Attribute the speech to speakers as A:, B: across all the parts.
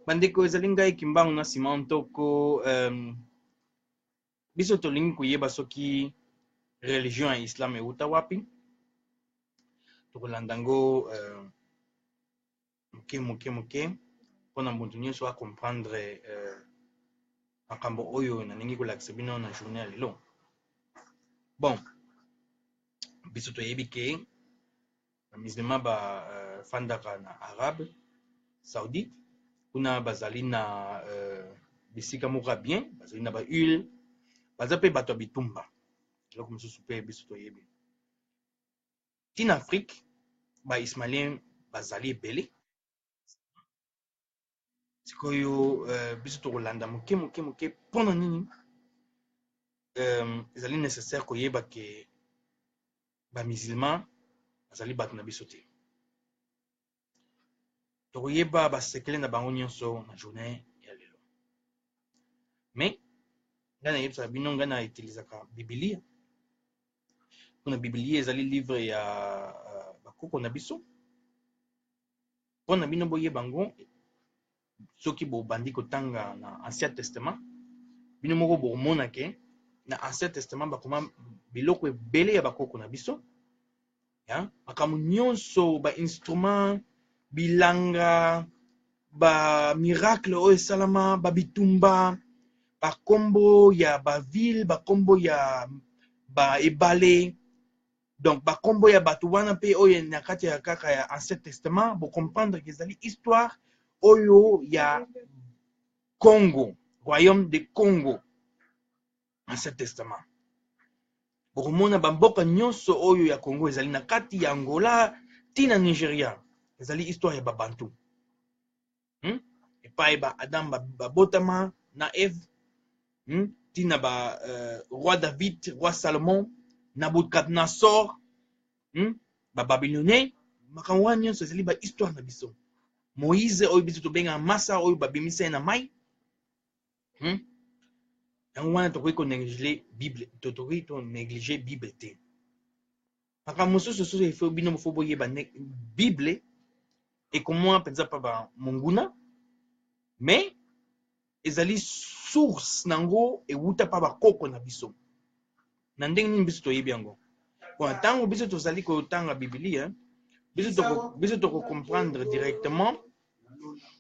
A: bandeko ezali ngai kimbangu na nsima ntoko biso tolingi koyeba soki religion ya islam euta wapi. Tokolanda yango moke mpona moto nyonso acomprendre makambo oyo nalingi kolakisa bino na journée ya lelo. Bon, biso toyebi ke bamislema bafandaka na Arabe Saoudite, kuna bazali na bisika moko ya bien, bazali na bahuile, baza mpe bato ya bitumba. Eloko mosusu mpe biso toyebi tina Afrique, baismalien bazali ebele. Sikoyo biso tokolanda moke mpona nini ezali nécessaire koyeba ke bamisilman bazali bato na biso te. Tokoyeba basekele na bango nyonso na journée ya lelo. Mais ngai nayebisaka bino, ngai na utilizaka bibilia. Mpona bibilia ezali livre ya bakoko na biso. Mpona bino boyeba yango, soki bobandi kotanga na Ancien Testament, bino moko bokomona ke na Ancien Testament bakoma biloko ebele ya bakoko na biso. Makambo nyonso, bainstrument, bilanga, bamiracle oyo esalama, babitumba, bakombo ya baville, bakombo ya baebale, donc bakombo ya bato wana mpe oyo na kati ya kaka ya Ancien Testament, bocomprendre ke ezali histoire oyo ya Congo, royaume de Congo, Ancien Testament. Bokomona bamboka nyonso oyo ya Congo ezali na kati ya Angola tina Nigeria, ezali histoire ya babantu. Epai ba Adam babotama na Eve, tina ba roi David, roi Salomon, Nabucodonosor, ba Babylonais, makambo wana nyonso ezali ba histoire na biso. Moïse oyo biso tobenga masa oyo babimisa na mai. Yango wana tokoki konegliger Bible, tokoki konegliger Bible te. Makambo mosusu soso efo bino mofo boyeba Bible ekomwa mpenza pa ba monguna, mais ezali source nango euta pa bakoko na biso. Na ndenge nini biso toyebi yango? Bon, ntango biso tozali kotanga Biblia, biso toko comprendre directement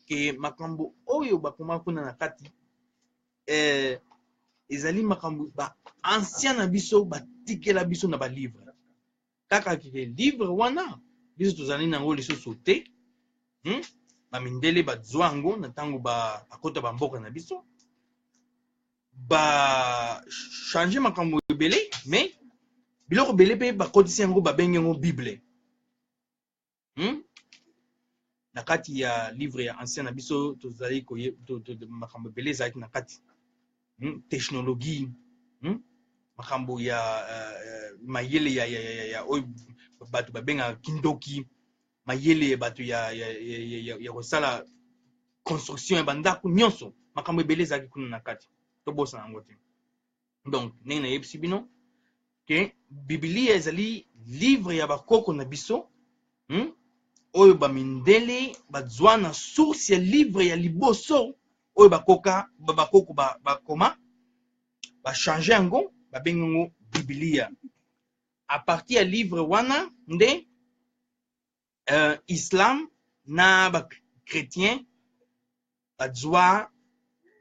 A: ke makambo oyo bakoma kuna na kati ezali makambo ba ancien na biso batikela biso na ba livre. Kaka ke livre wana biso tozali nango lisusu te. Bamindele bazwa yango na ntango bakota bamboka na biso, ba changer makambo ebele, mais biloko ebele mpe bakotisi yango babenge yango Bible. Na kati ya livre ya ancien na biso tozali makambo ebele ezalaki na kati. Technologie, makambo ya mayele ya oyo bato babengaka kindoki, mayele bato ya kosala construction ya bandako nyonso, makambo ebele ezalaki kuna na kati. Tobosa yango te. Donc ndenge nayebisi bino ke Biblia ezali livre ya bakoko na biso, oyo bamindele bazwa na source ya livre ya liboso oyo bakoko bakoma bachange yango babengi yango Biblia. A partir ya livre wana nde Islam na bakretien bazwa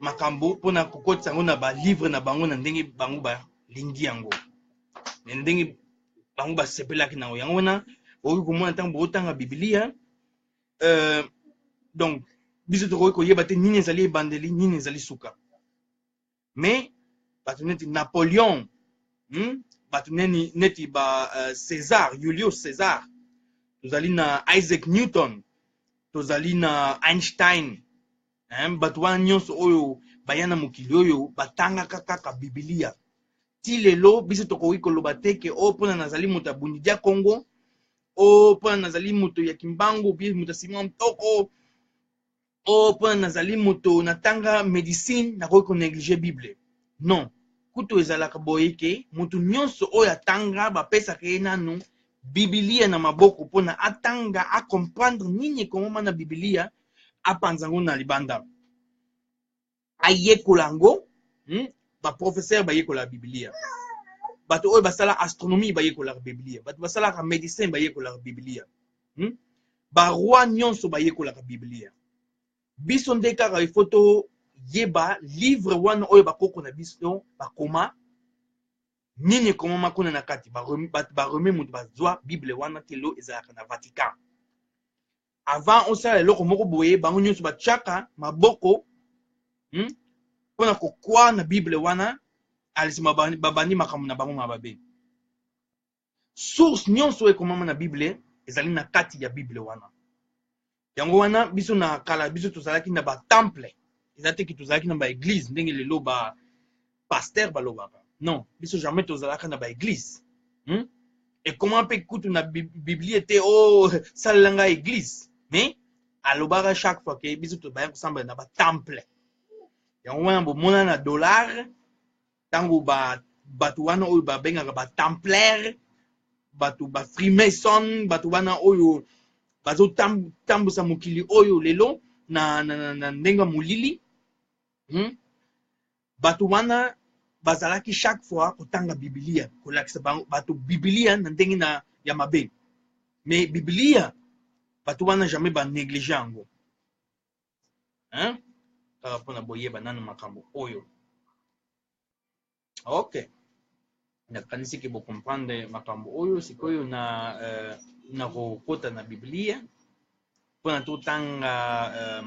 A: makambo mpona kokotisa yango na balivre na bango na ndenge bango balingi yango, na ndenge bango basepelaki nango. Yango wana okoki komona ntango botanga Biblia, donc biso tokoki koyeba te nini ezali ebandeli, nini ezali suka. Mais bato neti Napoléon, bato neti ba César, Julius César, tozali na Isaac Newton, tozali na Einstein, bato wana nyonso oyo baya na mokili oyo batangaka kaka Biblia. Ti lelo biso tokoki koloba te ke o mpona nazali moto ya Bundidia Congo, o mpona nazali moto ya Kimbangu, bi moto ya Simon Toko, o mpona nazali moto natanga médecine nakoki konegliger Bible. Non, kutu ezalaka boye ke moto nyonso oyo atanga bapesaka ye nanu Biblia na maboko mpona atanga acomprendre nini ekomama na Biblia, apanza yango na libanda. ayekola yango, ba professeur bayekola Biblia. Bato oyo basala astronomie bayekola Biblia. Bato basala ka médecin bayekola Biblia. Ba roi nyonso bayekola Biblia. Biso nde kaka ifoto yeba livre wana oyo bakoko na biso bakoma nini komama kuna na kati barome mutu bazwa Bible wana telo ezalaka na Vatican. Avant osala eloko moko boye bango nyonso batiaka maboko mpona kokwa na Bible wana alisima babandi makambo na bango mababe. Source nyonso ekomama na Bible ezali na kati ya Bible wana. Yango wana biso na kala biso tozalaki na ba temple. Ezate ki tozalaki na ba église ndenge lelo ba pasteur balobaka. Non, biso jamais tozalaka na ba église. Et comment peut kutu na Biblia te oh salanga église. Mais alobaka chaque fois que biso tozalaka kusamba na ba temple. Yango wana bomona na dollar tango batu wana oyo babengaka ba templaire, batu ba freemason, batu wana oyo bazo tambusa mokili oyo lelo na ndenga molili. Batu wana bazalaki chaque fois kotanga Biblia, kolakisa batu Biblia na ndenge na ya mabe. Mais Biblia batu wana jamais ba négliger yango. Kaka pona boyeba nanu makambo oyo. Ok. Nakanisi ke bo comprendre makambo oyo sikoyo na kokota na Biblia pona totanga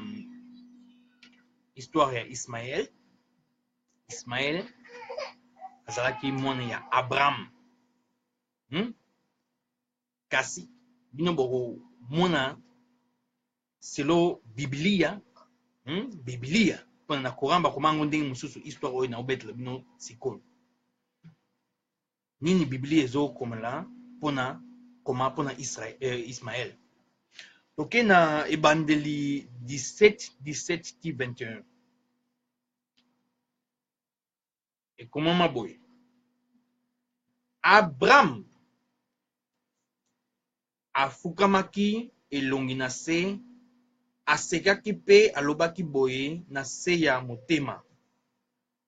A: histoire ya Ismaël. Ismaël azalaki mwana ya Abraham. Kasi bino boko mona selo Biblia Biblia pona na koramba komango ndenge mususu histoire oyo na obetela bino sikoyo. Nini Biblia ezokomela pona koma pona Ismaël. Toke na ebandeli 17 ti 21. Ekomama boye. Abraham afukamaki elongi na se, asekaki pe alobaki boye na se ya motema.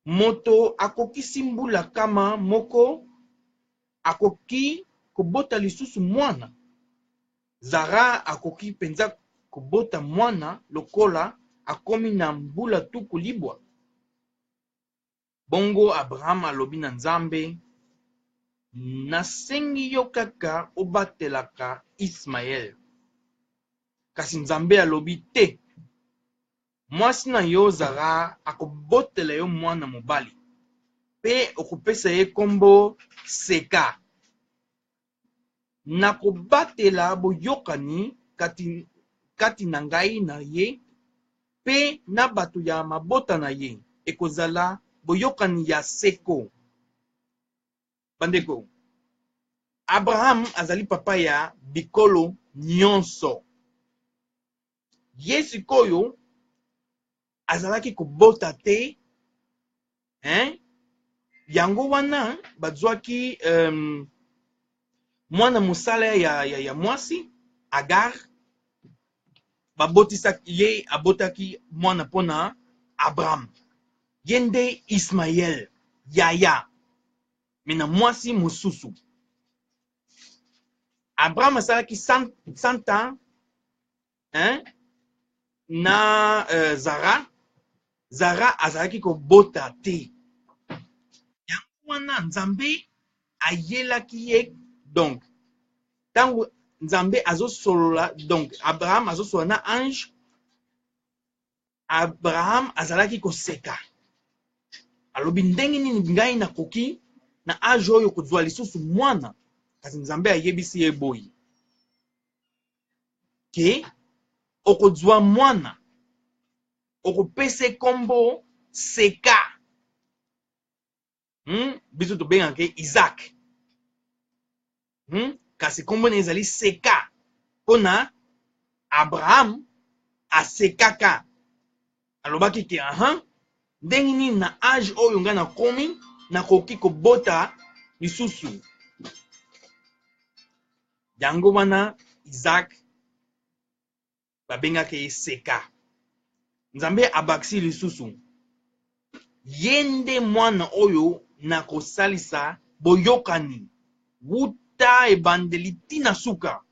A: Moto akokisi mbula kama moko akoki kobota lisusu mwana. Zara akoki penza kobota mwana lokola akomi na mbula tuku libwa. Bongo Abraham alobi na Nzambe, nasengi yo kaka obatelaka Ismaël. Kasi Nzambe alobi te. Mwasi na yo Zara akobotela yo mwana mobali. Pe okupesa ye kombo Seka. Nakobatela boyokani kati na ngai na ye, pe na bato ya mabota na ye ekozala boyokani ya seko. Bandeko, Abraham azali papa ya bikolo nyonso. Ye sikoyo azalaki kobota te, yango wana bazwaki mwana mosala ya mwasi Agar, babotisaki ye abotaki mwana pona Abraham. Yende Ismaël yaya mina mwasi mususu. Abraham asalaki 100 ans na Zara azalaki kobota te. Yango wana Nzambe ayelaki ye. Donc tango Nzambe azosolola, donc Abraham azosolola na ange, Abraham azalaki koseka. Alobi ndenge nini ngai nakoki na age oyo kozwa lisusu mwana. Kasi Nzambe ayebisi ye boyi ke okozwa mwana okopese kombo Seka. Biso tobengaka Isaac. Kasi kombo na ezali Seka pona Abraham asekaka. Alobaki ke ndenge nini na age oyo nga nakomi nakoki kobota lisusu. Yango wana Isaac babengaka ye Seka. Nzambe abakisi lisusu. yende mwana oyo na kosalisa boyokani wuta ebandeli tina suka.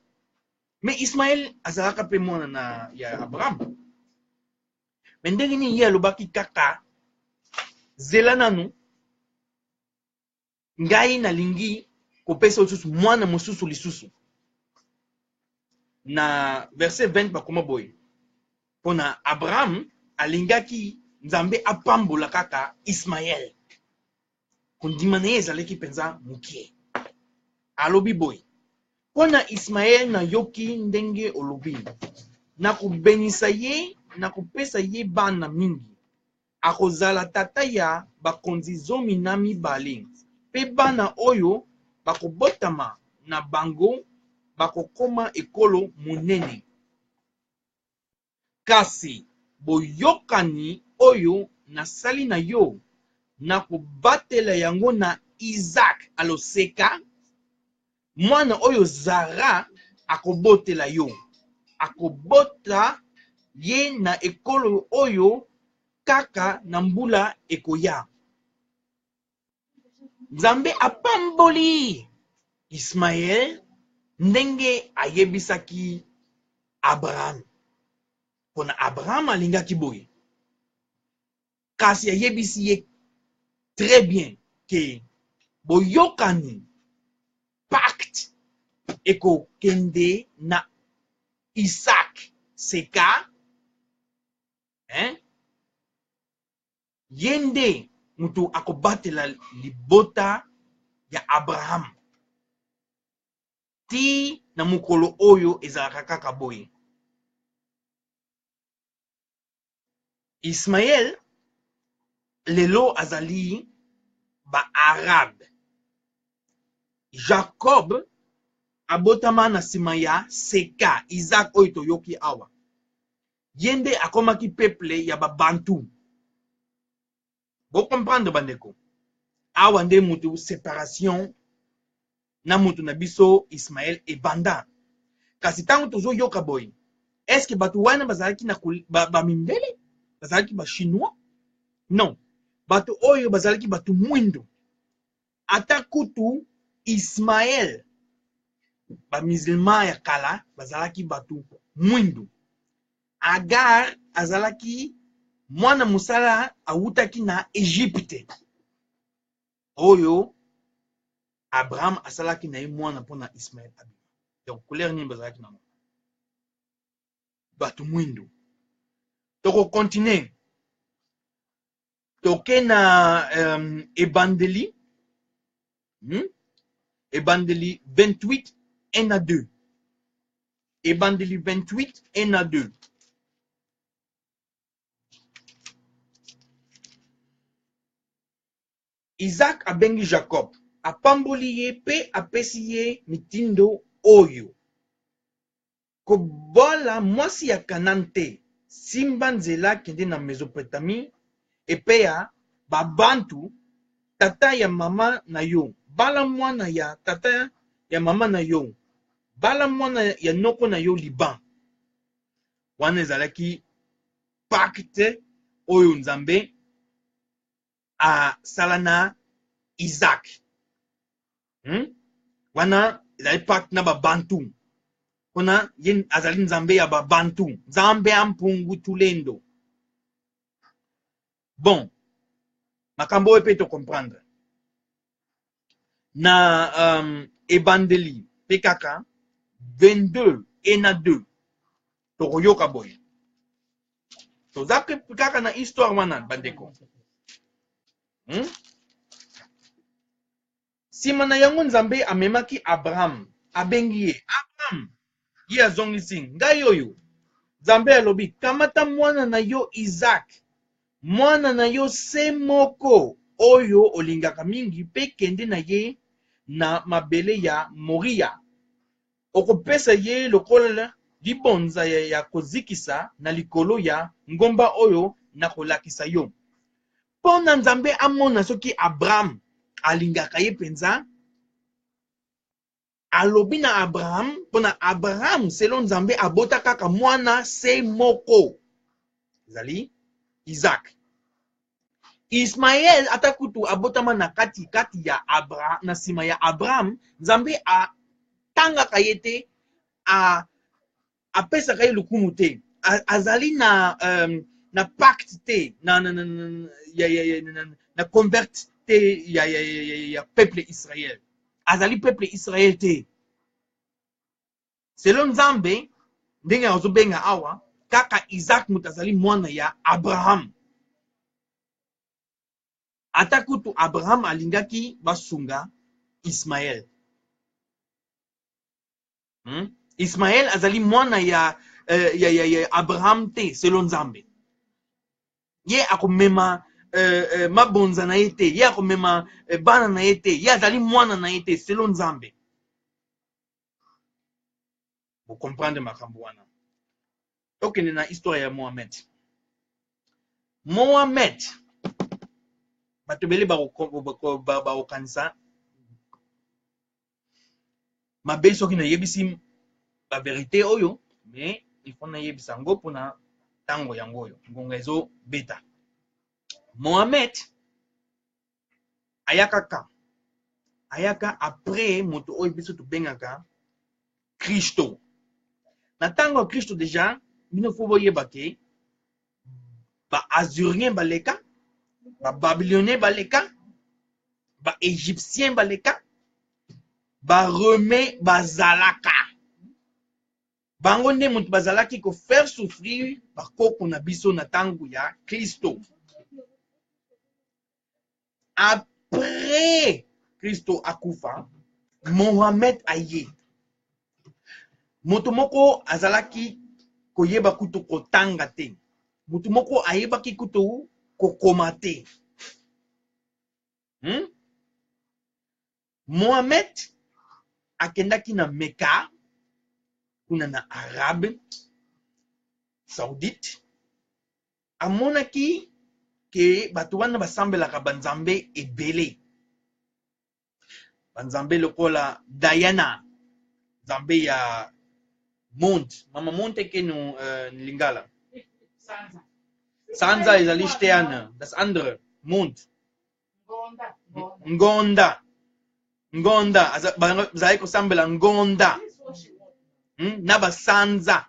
A: Me Ismael azalaka pe mwana na ya Abraham. Me ndenge nini ye alobaki kaka zela nanu ngai nalingi kopesa osusu mwana mosusu lisusu. Na verset 20 bakoma boye. Pona Abraham alingaki Nzambe apambola kaka Ismael. Kondima na ye ezalaki penza mukie. Alobi boye. Pona Ismael na yoki ndenge olobi. Na kubenisa ye, na kupesa ye bana mingi. Akozala tata ya bakonzi 12. Pe bana oyo bakobotama na bango bakokoma ekolo monene. Kasi boyokani oyo nasali na yo na kobatela yango na Isaac aloseka, mwana oyo Zara akobotela yo, akobota ye na ekolo oyo kaka na mbula ekoya. Nzambe apamboli Ismael ndenge ayebisaki Abraham. Pona Abraham alingaki boye. Kasi ayebisi ye très bien que boyokani pacte eko kende na Isaac seka, yende mutu akobatela libota ya Abraham ti na mukolo oyo ezalaka kaka boye. Ismael lelo azali ba Arabe. Jacob abotama na sima ya seka Isaac oyo toyoki awa. Yende akomaki peuple ya ba Bantu. Bo comprendre bandeko. Awa nde mutu séparation na mutu na biso Ismael ebanda. Kasi tango tozo yoka boy. Est-ce que batu wana bazalaki na ba mindele? Bazalaki ba chinois? Non. Batu oyo bazalaki batu mwindo. Ata kutu Ismael ba musulman ya kala bazalaki batu mwindo. Agar azalaki mwana musala awutaki na Egypte. Oyo Abraham asalaki na ye mwana pona Ismael abi. Donc couleur ni bazalaki na batu mwindo. Toko continue. Toke na Ebandeli. Ebandeli 28 1 à 2. Ebandeli 28 1 à 2. Isaac abengi Jacob. Apamboli ye pe apesi ye mitindo oyo. Kobola mwasi ya Kanante. Simba nzela kende na Mesopotamie. Epe ya babantu tata ya mama na yo. Bala mwana ya tata ya mama na yo. Bala mwana ya noko na yo Liban. Wana ezalaki pacte oyo Nzambe a salana Isaac. Wana ezalaki pacte na babantu. Wana yen azali Nzambe ya babantu. Nzambe ampungu tulendo. Bon. Makambo epe to comprendre. Na Ebandeli PKK 22 1 à 2. Tokoyoka boy. Tozaki kaka na histoire wana bandeko. Sima na yango Nzambe amemaki Abraham. Abengi ye. Abraham. Ye azongisi ngai oyo. Nzambe alobi kamata mwana na yo Isaac. Mwana na yo se moko oyo olingaka mingi pe kende na ye na mabele ya Moria. Okopesa ye lokola libonza ya kozikisa na likolo ya ngomba oyo na kolakisa yo. Pona Nzambe amona soki Abraham alingaka ye penza. Alobi na Abraham, pona Abraham selon Nzambe abota kaka mwana se moko. Zali Isaac. Ismaël atakutu abotama na kati ya Abraham, na sima ya Abraham, Nzambe a tanga kayete a apesa kaye lukumu te. Azali na pacte te, na convert te ya peuple Israël. Azali peuple Israël te. Selon Nzambe, ndenge azobenga awa, kaka Isaac mutazali mwana ya Abraham. Atakutu Abraham alingaki basunga Ismaël. Ismaël azali mwana ya Abraham te selon Nzambe. Ye akomema mabonza na ye te, ye akomema bana na ye te, ye azali mwana na ye te selon Nzambe. Vous comprenez makambo wana. Tokende na histoire ya Mohamed. Mohamed batobele ba okanisa mabe soki na yebisi ba vérité oyo, mais il faut na yebisa ngo pona tango yango oyo ngonga ezo beta. Mohamed ayaka après moto oyo biso tobengaka Kristo. Na tango Kristo déjà bino fo boyeba ke ba Assyrien baleka, ba Babylonien baleka, ba Égyptien baleka, ba Romain bazalaka. Bango nde moto bazalaki ko faire souffrir ba koko na biso na tango ya Kristo. Après Kristo akufa, Mohamed aye. Moto moko azalaki koyeba kutu kotanga te. Moto moko ayebaki kutu kokoma te. Mohamed akendaki na Mecca, kuna na Arabe Saoudite, amonaki ke bato wana basambelaka banzambe ebele. Banzambe lokola Diana, nzambe ya Mont, mama Monte kenu Lingala. Sansa ezali Sterne, das andere Mond. Ngonda, zali kosambela Ngonda. Na ba Sansa.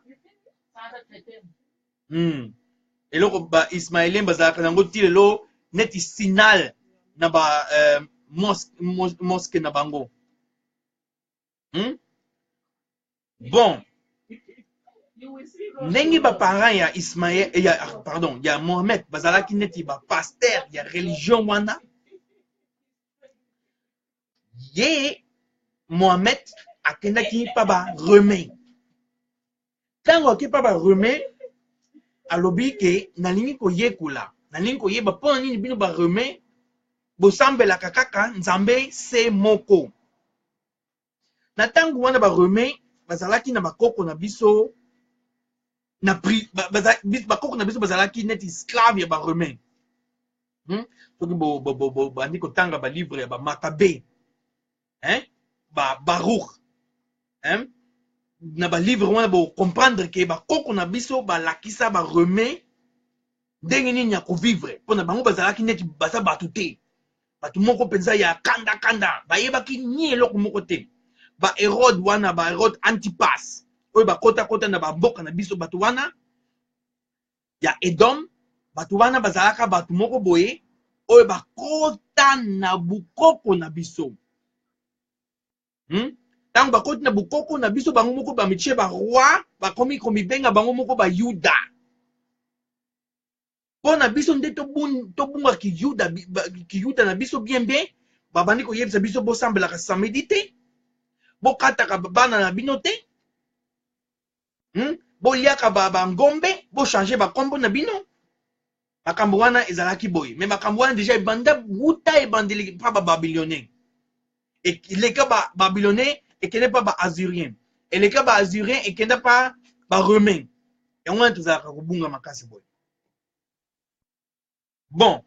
A: Eloko ba Ismaélien bazalaka nango ti lelo neti sinal na ba mosque na bango. Bon. Ndenge ba parents ya Ismaël ya Mohamed bazalaki neti ba pasteur ya religion wana. Ye Mohamed akendaki pa ba Romain. Tango aki pa ba Romain alobi ke nalingi koyekula, nalingi koyeba pona nini bino ba Romain bosambelaka kaka Nzambe se moko. Na tango wana ba Romain bazalaki na bakoko na biso na bakoko na biso bazalaki neti esclave ya ba Romain. Soki bandi kotanga ba livre ya ba Maccabée, ba Baruch, na ba livre wana bo comprendre ke bakoko na biso balakisa ba Romain ndenge nini ya kovivre. Pona bango bazalaki neti baza bato te, bato moko penza ya kanda bayebaki ni eloko moko te. Ba Hérode wana, ba Hérode Antipas oyo bakota na bamboka na biso, bato wana ya Edom, bato wana bazalaka bato moko boye oyo bakota na bukoko na biso. Tango bakoti na bukoko na biso, bango moko bamitie ba roi, bakomi komibenga bango moko ba Yuda. Pona biso nde tobunga ki Yuda na biso bien bien, babandi koyebisa biso bosambelaka samedi te, bokataka bana na bino te, boliaka ba ngombe, bo changer ba kombo na bino. Makambo wana ezalaki boye, mais makambo wana déjà ebanda wuta ebandeli pa ba Babylonien. Et les cas ba Babylonien et qui n'est pas ba Assyrien. Et les cas ba Assyrien et qui n'est pas ba Romain. Et on a tout ça kubunga makasi boy. Bon,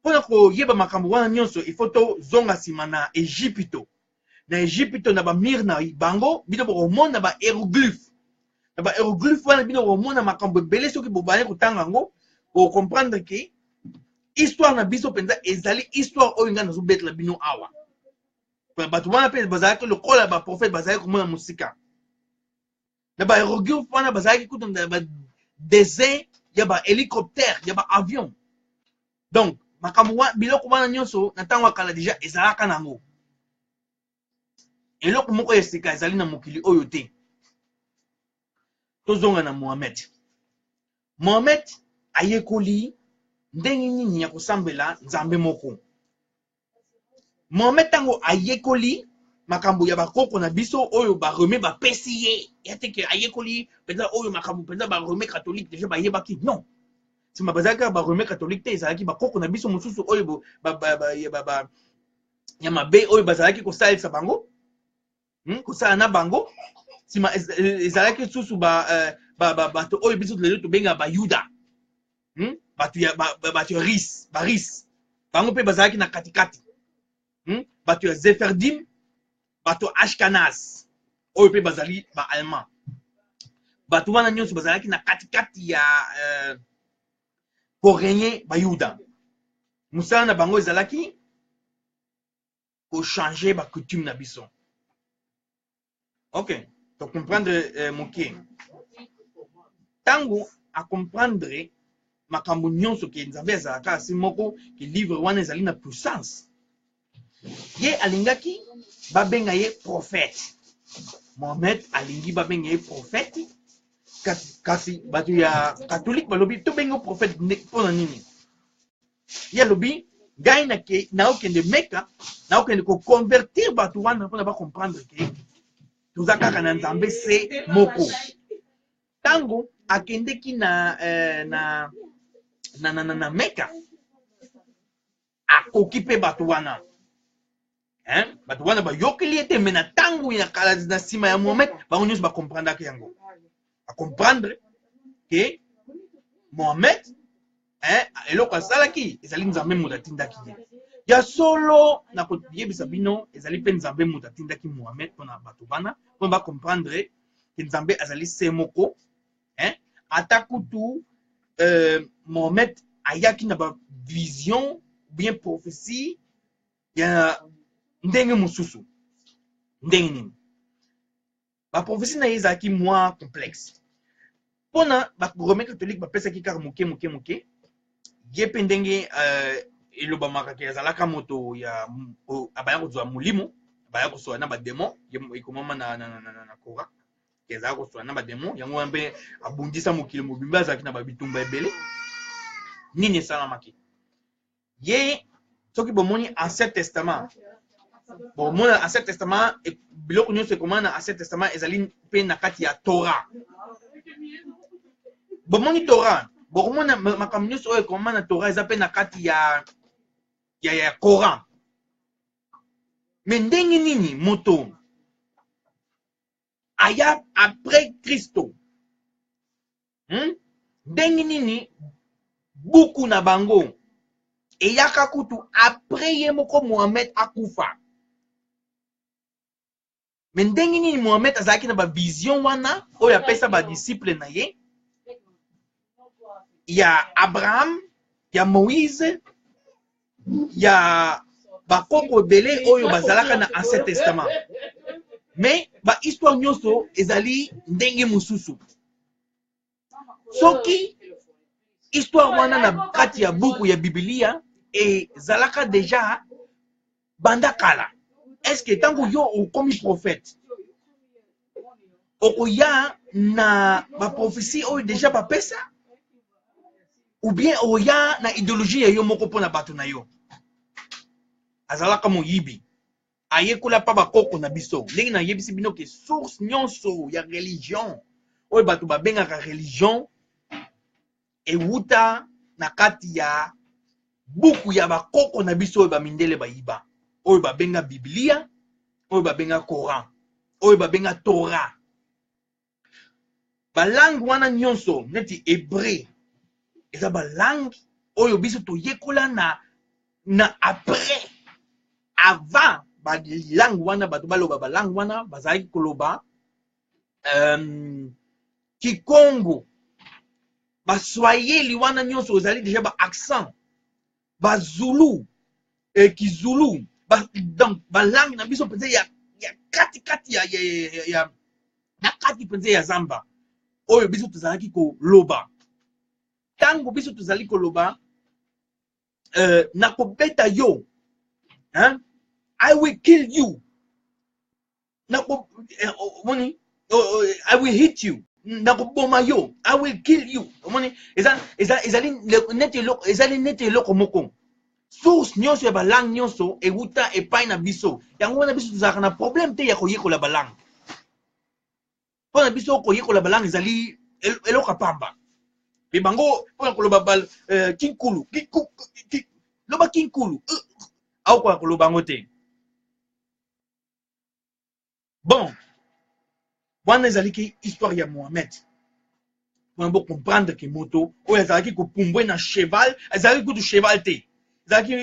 A: pour que yeba makambo wana nyonso, il faut to zonga sima na Egypto. Na Egypto na ba mirna bango, bino bo mona ba hiéroglyphe. Na ba hiéroglyphe wana bino bo mona makambo belé soki bo bale kutanga ngo, pour comprendre que histoire na biso penza ezali histoire oyo nga nazo betela bino awa bato wana pe bazalaki lokola ba prophète bazalaki komona musika na ba hieroglyphe wana bazalaki kutu na ba dessin ya ba hélicoptère ya ba avion donc makambo biloko wana nyonso na ntango ya kala deja ezalaka nango eloko moko ya sika ezali na mokili oyo te tozonga na Mohamed ayekoli ndenge nini ya kosambela nzambe moko Mohamed tango ayekoli makambo ya bakoko na biso oyo barome bapesi ye ya teke ayekoli penza oyo makambo penza barome catholique deja bayebaki non sima bazalaki barome catholique te ezalaki bakoko na biso mosusu oyo ya mabe oyo bazalaki kosalisa bango kosala na bango sima ezalaki susu bato oyo biso lelo tobenga bayuda bato ya baris bango mpe bazalaki na katikati bato ya Zephardim bato Ashkenaz oyo mpe bazali ba-allemand bato wana nyonso bazalaki na katikati ya korenye bayuda mosala na bango ezalaki kochange bacoutume na biso ok tocomprendre moke ntango acomprendre makambo nyonso ke nzambe azalaka asi moko ke livre wana ezali na puissance ye alingaki babenga ye prophète Mohamed alingi babenga ye prophète kasi bato ya catholique balobi tobenga prophète mpona nini ye alobi ngai naokende meka naokende koconvertir bato wana mpona bacomprendre ke toza kaka na nzambe se moko ntango akendeki na meka akoki mpe bato wana bato wana bayokeli ete me na ntango ya kala na nsima ya Mohamed bango nyonso bacomprendaki yango acomprendre ke Mohamed eloko asalaki ezali nzambe moto atindaki ye ya solo na koyebisa bino ezali mpe nzambe moto atindaki Mohamed mpona bato wana mpona bacomprendre ke nzambe azali se moko ata kutu Mohamed ayaki na bavision bien prophétie ya ndenge mosusu ndenge nini baprophétie na ye ezalaki mwa complexe mpona barome catholique bapesaki kaka moke ye mpe ndenge elobamaka ke azalaka moto ya abaya kozwa molimo abaya kosola na bademon ekomama na Coran ke azalaka kosola na bademon yango wana mpe abundisa mokili mobimba azalaki na babitumba ebele nini esalamaki ye soki bomoni ancien testament bomona ancien testament biloko nyonso ekomana na ancien testament ezali mpe na kati ya Torah bomoni Torah bokomona makambo nyonso oyo ekomana na Torah eza mpe na kati ya Coran me ndenge nini moto aya après Kristo ndenge nini buku na bango eyaka kutu après ye moko Mohamed akufa me ndenge nini Mohamed azalaki na bavision wana oyo apesa badisciple na ye ya Abraham ya Moïse ya bakoko ebele oyo bazalaka na ancien testament me bahistoire nyonso ezali ndenge mosusu soki histoire wana na kati ya buku ya Biblia ezalaka deja banda kala eske ntango yo okomi prophète okoya na baprophétie oyo deja bapesa ou bien oya na idéologie ya yo moko mpona bato na yo azalaka moyibi ayekola pa bakoko na biso ndenge nayebisi bino ke source nyonso ya religion oyo bato babengaka religion ewuta na kati ya buku ya bakoko na biso oyo bamindele bayiba oyo babenga Biblia oyo babenga Coran oyo babenga Torah balangue wana nyonso neti hébreu eza balangue oyo biso toyekola na après avant balangue wana bato baloba balangue wana bazalaki koloba Kikongo baswahili wana nyonso ezali deja ba accent Bazulu, Kizulu, donc, langue na biso penza ya kati ya na kati penza ya Zamba. Oyo biso tozalaki ko loba. Tango biso tozali ko loba, na kobeta yo, hein? I will kill you. Na ko, I will hit you. Na koboma yo, I will kill you. Omoni, ezali neti eloko moko. Source nyonso ya balang nyonso ewuta epai na biso. Yango wana biso tozalaka na problème te ya koyekola balang. Pona biso koyekola balang ezali eloko pamba. Be bango pona koloba kinkulu, loba kinkulu. Au kwa koloba ngo te. Bon, wana ezali ki histoire ya Mohamed. Pona bo comprendre que moto oyo ezalaki kopumbwe na cheval, ezalaki kutu cheval te. Ezalaki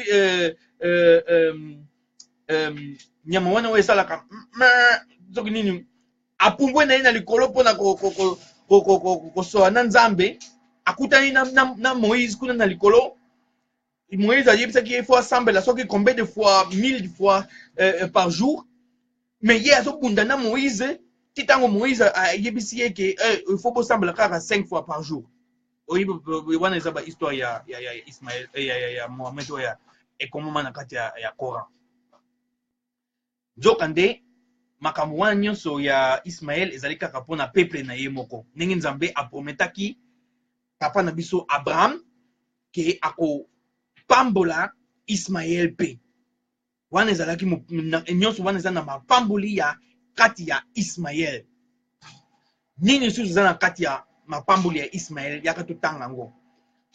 A: nyama wana oyo esalaka soki nini apumbwe na ye na likolo mpona kosola na Nzambe, akutani na Moïse kuna na likolo. Moïse ayebisaki ye faut assemble soki combien de fois 1000 fois par jour, mais ye azobunda na Moïse titango Moïse ayebisi ye ke il faut bosambela kaka 5 fois par jour. Wana eza ba histoire ya Ismaël ya Mohamed oyo ekomama na kati ya Coran. Nzokande makambo wana nyonso ya Ismaël ezali kaka mpona peuple na ye moko. Ndenge Nzambe aprometaki papa na biso Abraham ke akopambola Ismaël pe. Wana ezalaki nyonso wana eza na mapamboli ya kati ya Ismaël. Nini susu eza na kati ya mapamboli ya Ismaël yaka totanga yango.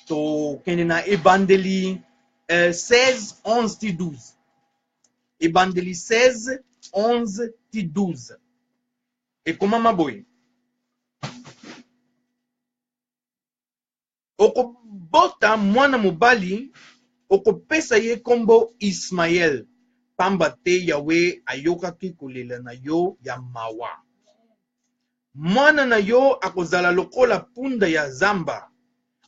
A: To kende na ebandeli 16, 11 ti 12. Ebandeli 16, 11 ti 12. Ekomama boye. Okobota mwana mobali, okopesa ye kombo Ismaël. Pamba te Yawe ayokaki kolela na yo ya mawa. Mwana na yo akozala lokola punda ya zamba.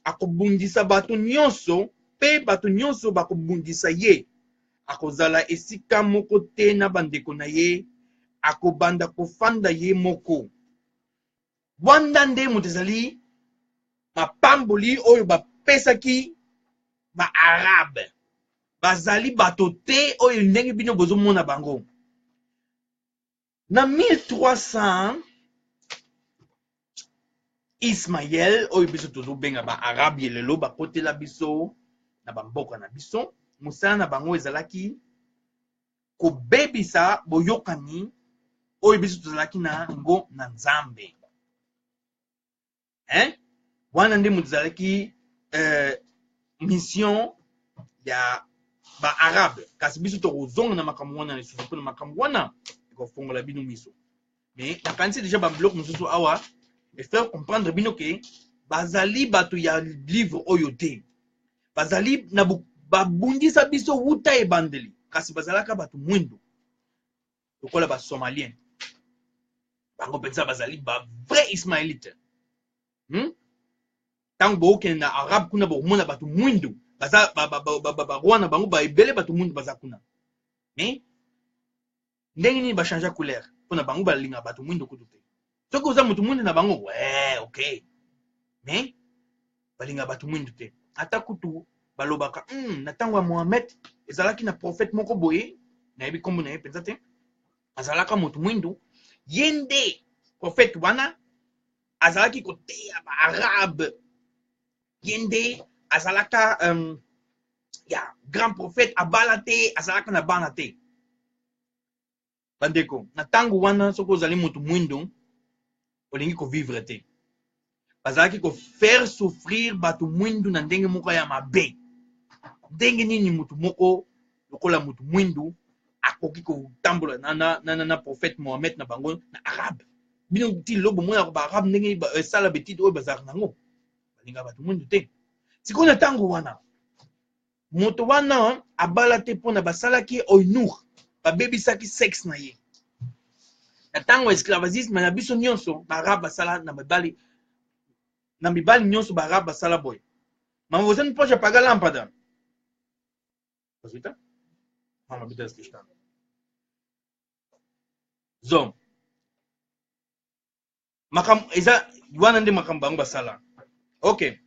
A: Akobundisa bato nyonso, pe bato nyonso bakobundisa ye. Akozala esika moko te na bandeko na ye. Akobanda kofanda ye moko. Wanda nde moto ezali mapamboli oyo bapesaki ba Arabe. Bazali bato te oyo ndenge bino bozomona bango. Na 1300 Ismaël oyo biso tozobenga ba Arabe lelo bakotela biso na bamboka na biso. Mosala na bango ezalaki kobebisa boyokani oyo biso tozalaki na ngo na Nzambe. Wana nde moto ezalaki mission ya ba Arabe. Kasi biso tokozonga na makambo wana lisusu mpona makambo wana ekofongola bino miso. Mais nakanisi déjà ba bloc mosusu awa et faire comprendre bino ke bazali bato ya livre oyo te. Bazali na babundisa biso wuta ebandeli. Kasi bazalaka bato mwindo. Lokola ba Somalien. Bango pensa bazali ba vrai Ismaélite. Tango bokende na Arabe kuna bomona bato mwindo. Baza Rwanda bango ba ebele bato mwindo baza kuna. Mais ndenge nini ba changer couleur pona bango balinga bato mwindo kutu te. Soki oza mutu mwindo na bango, ouais, ok. Mais balinga bato mwindo te. Ata kutu balobaka, na tango ya Mohamed ezalaki na prophète moko boye, na yebi kombo na ye penza te. Azalaka mutu mwindo, yende prophète wana azalaki koteya ba Arabe. Yende azalaka ya grand prophète abala te, azalaka na bana te. Bandeko, na tango wana soko ozali mutu mwindo, olingi ko vivre te. Bazalaki ko faire souffrir batu mwindu na ndenge moko ya mabe. Ndenge nini mutu moko lokola mutu mwindu akoki ko tambola na prophète Mohamed na bango na Arabe. Bino ti lobo mona ko ba Arabe ndenge ba sala betide oyo bazalaka nango. Balinga batu mwindu te. Siko na tango wana moto wana abala te pona basalaki eunuch, babebisaki sexe na ye. Na tango esclavagisme na biso nyonso ba Arabe basala na mibali. Na mibali nyonso ba Arabe basala boy. Mamozani poche paga lampada. Pasita? Mama bita skishtan. Zo. Makam eza wana nde makambo bango basala. OK.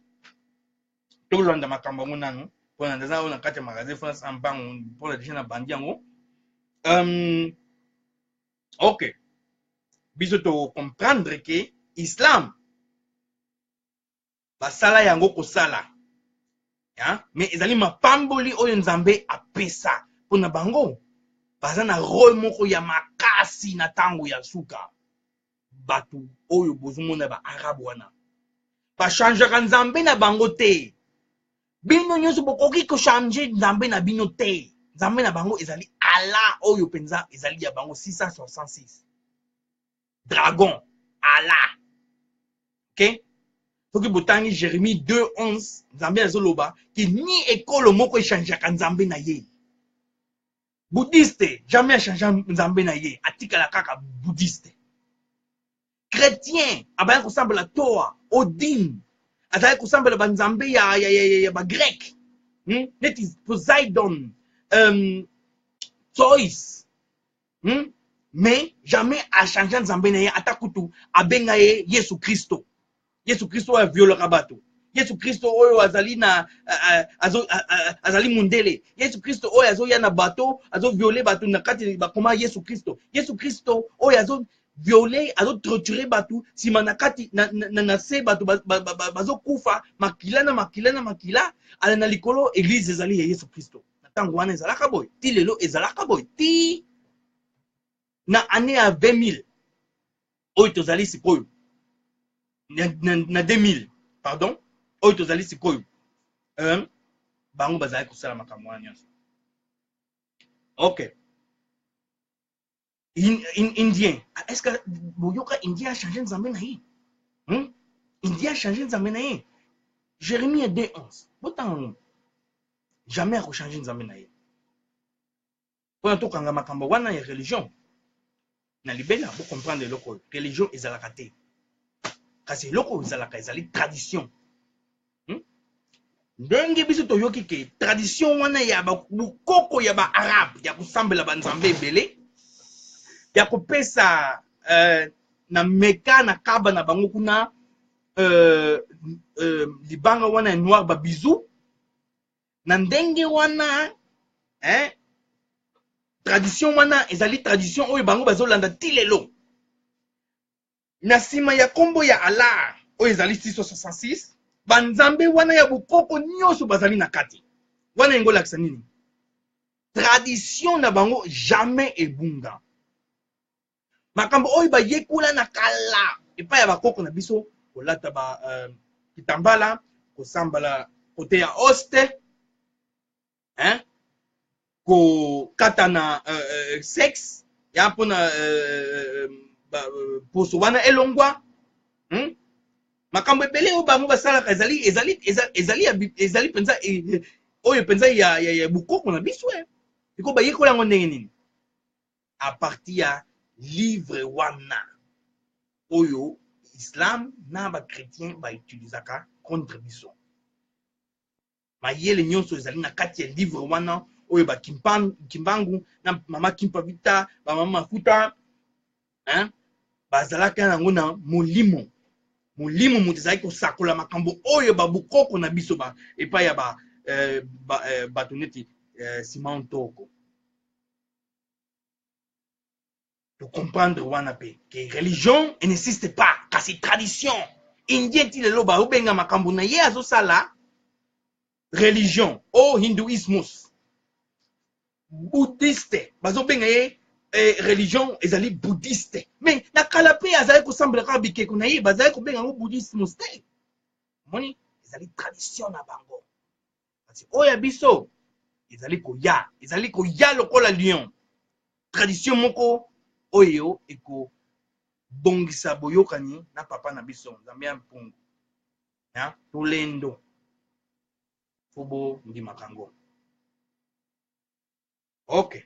A: Tolanda makambo bango nanu. Pona ndaza ona kati ya magasin France ambango pona déjà na bandi yango. OK. Biso to comprendre que Islam basala yango kosala. Ya, mais ezali mapamboli oyo Nzambe apesa pona bango. Baza na rôle moko ya makasi na tango ya suka. Batu oyo bozomona ba arabe wana. Ba changeaka Nzambe na bango te. Bino nyonso bokoki ko changer Nzambe na bino te. Nzambe na bango ezali Allah oyo penza ezali ya bango 666. Dragon, Allah. OK? Soki botangi Jérémie 2:11, Nzambe azoloba ki ni ekolo moko echangeaka Nzambe na ye. Bouddhiste, jamais a changé Nzambe na ye, atikala kaka bouddhiste. Chrétien, abaya kosambela Toa, Odin, azali kosambela ba Nzambe ya ba grec. Neti Poseidon, Zeus. Mais jamais a changé Nzambe na ye atakutu abenga ye Yesu Kristo. Yesu Kristo a violé bato. Yesu Kristo oyo azali na azali mundele. Yesu Kristo oyo azo ya na bato, azo violer bato na kati bakoma Yesu Kristo. Yesu Kristo oyo azo violer, azo torturer bato, sima na kati na se bato bazo kufa makila na makila ala na likolo église ezali ya Yesu Kristo. Na tango wana ezalaka boy. Ti lelo ezalaka boy. Ti na année ya 20,000 oyo tozali sikoyo. Na 2000, pardon, oyo tozali sikoyo. Bango bazali kosala makambo wana nyonso. OK. Indien, est-ce que boyoka Indien a changé Nzambe na ye? Indien a changé Nzambe na ye. Jérémie 2:11. Botan jamais a changé Nzambe na ye. Pona tokanga makambo wana ya religion. Na libela bo comprendre eloko religion ezalaka te. Kasi eloko ezalaka ezali tradition. Ndenge biso toyoki ke tradition wana ya bukoko ya ba arabe ya kosambela ba Nzambe ebele ya kopesa na meka na kaba na bango kuna libanga wana ya noir ba bizu na ndenge wana tradition wana ezali tradition oyo bango bazolanda ti lelo na sima ya kombo ya Allah oyo ezali 666 banzambe wana ya bukoko nyonso bazali na kati wana engolakisa nini tradition na bango jamais ebunga makambo oyo bayekula na kala epai ya bakoko na biso kolata ba kitambala kosambala kote ya oste kokata na sexe ya mpona poso wana elongwa makambo ebele oyo bango basalaka ezali penza oyo penza ya bukoko na biso eko bayekola yango ndenge nini a partir ya livre wana oyo Islam na ba chrétien bautilisaka contre biso mayele nyonso ezali na kati ya livre wana oyo ba kimbangu na mama kimpa vita ba mama mafuta bazalaka nango na molimo mutu ezali kosakola makambo oyo babukoko na biso epai ya bato neti Simon Toko. De comprendre wana pe que religion n'existe pas kasi tradition indien ti lelo baobenga makambo na ye azosala religion o hinduismus bouddhiste bazobenga ye religion ezali bouddhiste mais na kala pe azali kosambela kaka bikeko na ye bazali kobenga yango bouddhismus te moni ezali tradition na bango kasi oyo ya biso ezali koya lokola lion tradition moko oyo eko bongisa boyokani na papa na biso Nzambe ya mpungu ya tolendo fobo ndimakango. OK.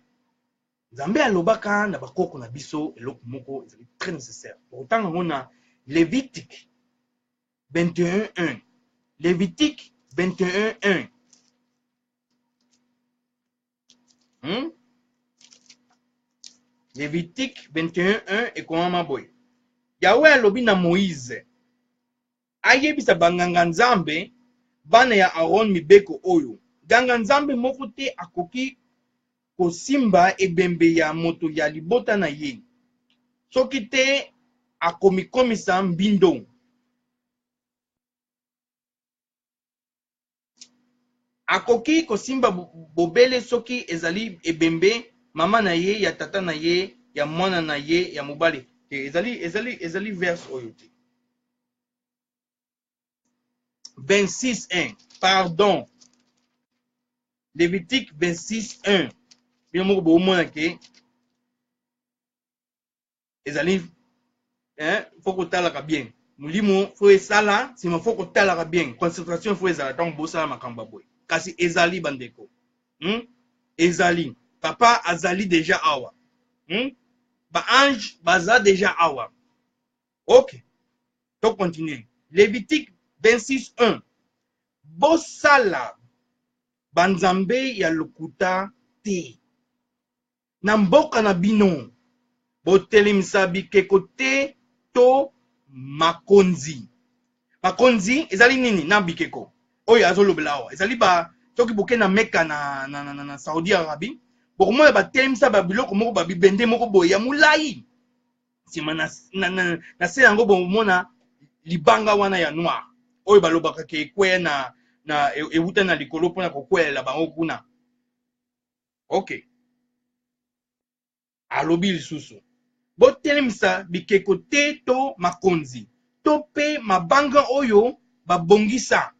A: Nzambe alobaka na bakoko na biso eloko moko ezali très nécessaire. Pourtant on a Lévitique 21:1. Lévitique 21:1. Hmm? Lévitique 21:1 et comment boy. Yahweh alobi na Moïse. Ayebisa banganga nzambe bana ya Aaron mibeko oyo. Ganga nzambe moko te akoki kosimba ebembe ya moto ya libota na ye. Soki te akomikomisa mbindo. Akoki kosimba bobele soki ezali ebembe mama na ye ya tata na ye ya mwana na ye ya mobali. Ezali verse oyo te. 26:1. Pardon. Lévitique 26:1. Bien moko bomona ke ezali faut kotalaka bien. Mulimo faut esala, sima faut kotalaka bien. Concentration faut ezala tant bosala makamba boy. Kasi ezali bandeko. Ezali. Papa azali déjà awa. Ba ange baza déjà awa. Ok. Donc continue. Lévitique 26:1. Bosala banzambe ya lokuta te. Na mboka na bino. Botelemisa bikeko te to makonzi. Makonzi ezali nini na bikeko? Oyo azolobela awa. Ezali ba soki boke na Mecca na Saudi Arabie. Bokomona batelemisa ba biloko moko ba bibende moko boye ya mulai. Sima na se yango bomona libanga wana ya noir. Oyo balobaka ke ekwe na ewuta na likolo pona kokwelela bango kuna. Ok. Alobi lisusu. Botelemisa bikeko te to makonzi. To pe mabanga oyo babongisa.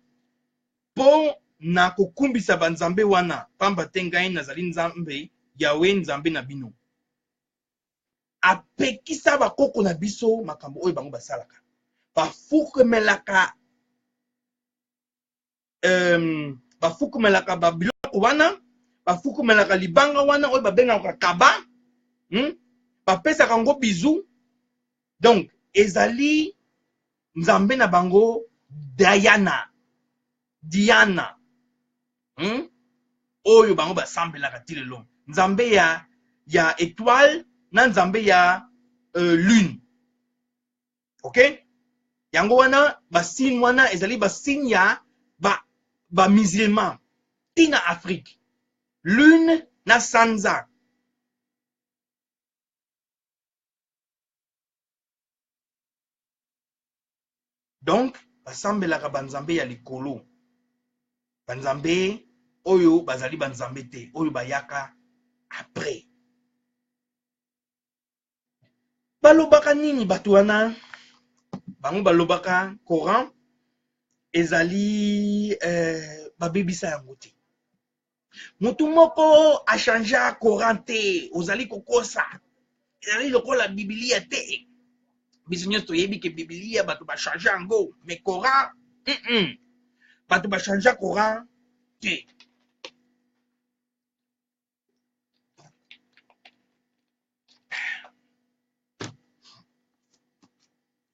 A: Po na kokumbisa banzambe wana. Pamba te ngai nazali nzambe. Yawe nzambe na bino. Apekisa bakoko na biso makambo oyo bango basalaka. Bafukumelaka babiloko wana. Bafukumelaka libanga wana oyo babengaka kaba. Bapesaka ngo bizu. Donc ezali nzambe na bango Diana. Oyo bango basambelaka tilelo. Nzambe ya étoile na nzambe ya lune. Ok? Yango wana basine wana ezali basine ya ba musulman tina Afrique. Lune na sanza. Donc basambelaka banzambe ya likolo. Banzambe oyo bazali banzambe te, oyo bayaka après. Balobaka nini bato wana? Bango balobaka Coran ezali babebisa yango te. Mutu moko a changé Coran te, ozali kokosa. Ezali lokola Biblia te. Biso nyonso toyebi ke Biblia bato ba changer yango, mais Coran bato ba changer Coran te.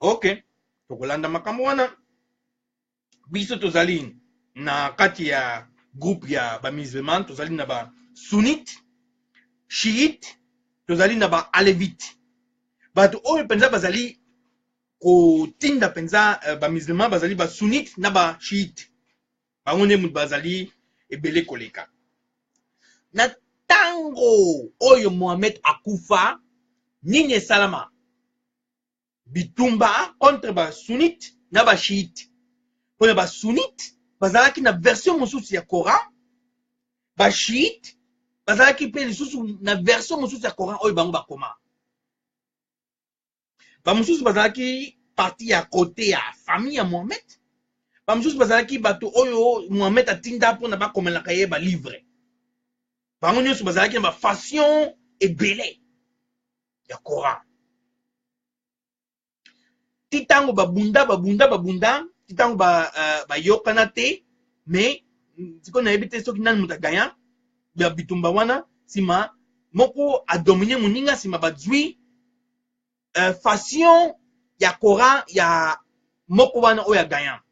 A: Ok, tokolanda makambo wana. Biso tozali na kati ya groupe ya ba musulman, tozali na ba sunnite, chiite, tozali na ba alevite. Bato oyo penza bazali kotinda penza ba musulman bazali ba sunnite na ba chiite. Bango nde mutu bazali ebele koleka. Na tango oyo Mohamed akufa, nini esalama? Bitumba contre ba sunnite na ba chiite. Pona ba sunnite bazalaki na version mosusu ya Coran, ba chiite bazalaki pe lisusu na version mosusu ya Coran oyo bango bakoma. Ba mosusu bazalaki parti ya côté ya famille ya Mohamed. Ba mosusu bazalaki bato oyo Mohamed atinda pona bakomelaka ye ba livre. Bango nyonso bazalaki na ba façon ebele ya Coran. Titango babunda titango bayokana te, mais siko na yebi te soki nani muta ganya ya bitumba wana sima moko adomine muninga sima bazwi façon ya Coran ya moko wana oya ganya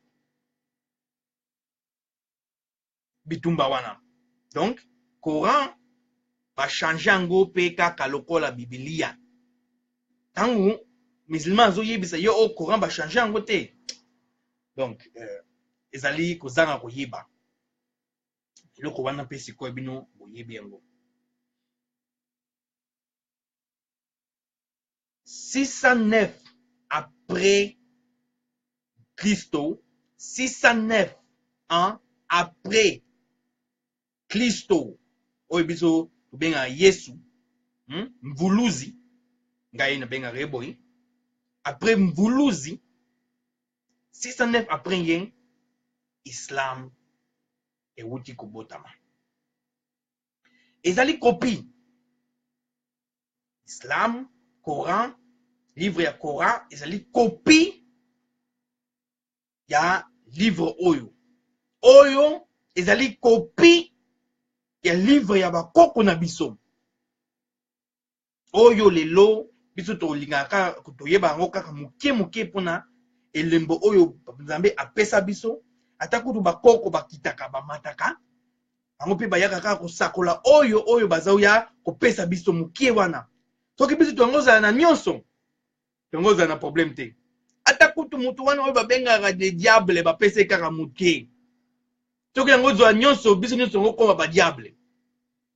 A: bitumba wana. Donc Coran ba changer yango pe kaka lokola Biblia. Tangu musulman zo yebisa yo au Coran ba changer yango te. Donc ezali kozanga koyeba. Eloko wana pe sikoyo bino boyebi yango. 609 après Christo, 609 ans après Christo, oyo biso benga Yesu, mvuluzi, ngai na benga reboy, après mvuluzi, 609 après yen, Islam ewuti kobotama. Ezali copie. Islam, Coran, livre ya Coran, ezali copie ya livre oyo. Oyo ezali copie ya livre ya bakoko na biso. Oyo lelo biso tolingaka toyeba yango kaka muke pona elembo oyo Nzambe apesa biso. Ata kutu bakoko bakitaka bamataka. Yango pe bayaka kaka kosakola oyo bazauya kopesa biso muke wana. Soki biso tongozala na nyonso, tongozala na problème te. Ata kutu mutu wana oyo babengaka de diable bapese kaka muke. Soki yango zwa nyonso biso nyonso ngokoma ba diable.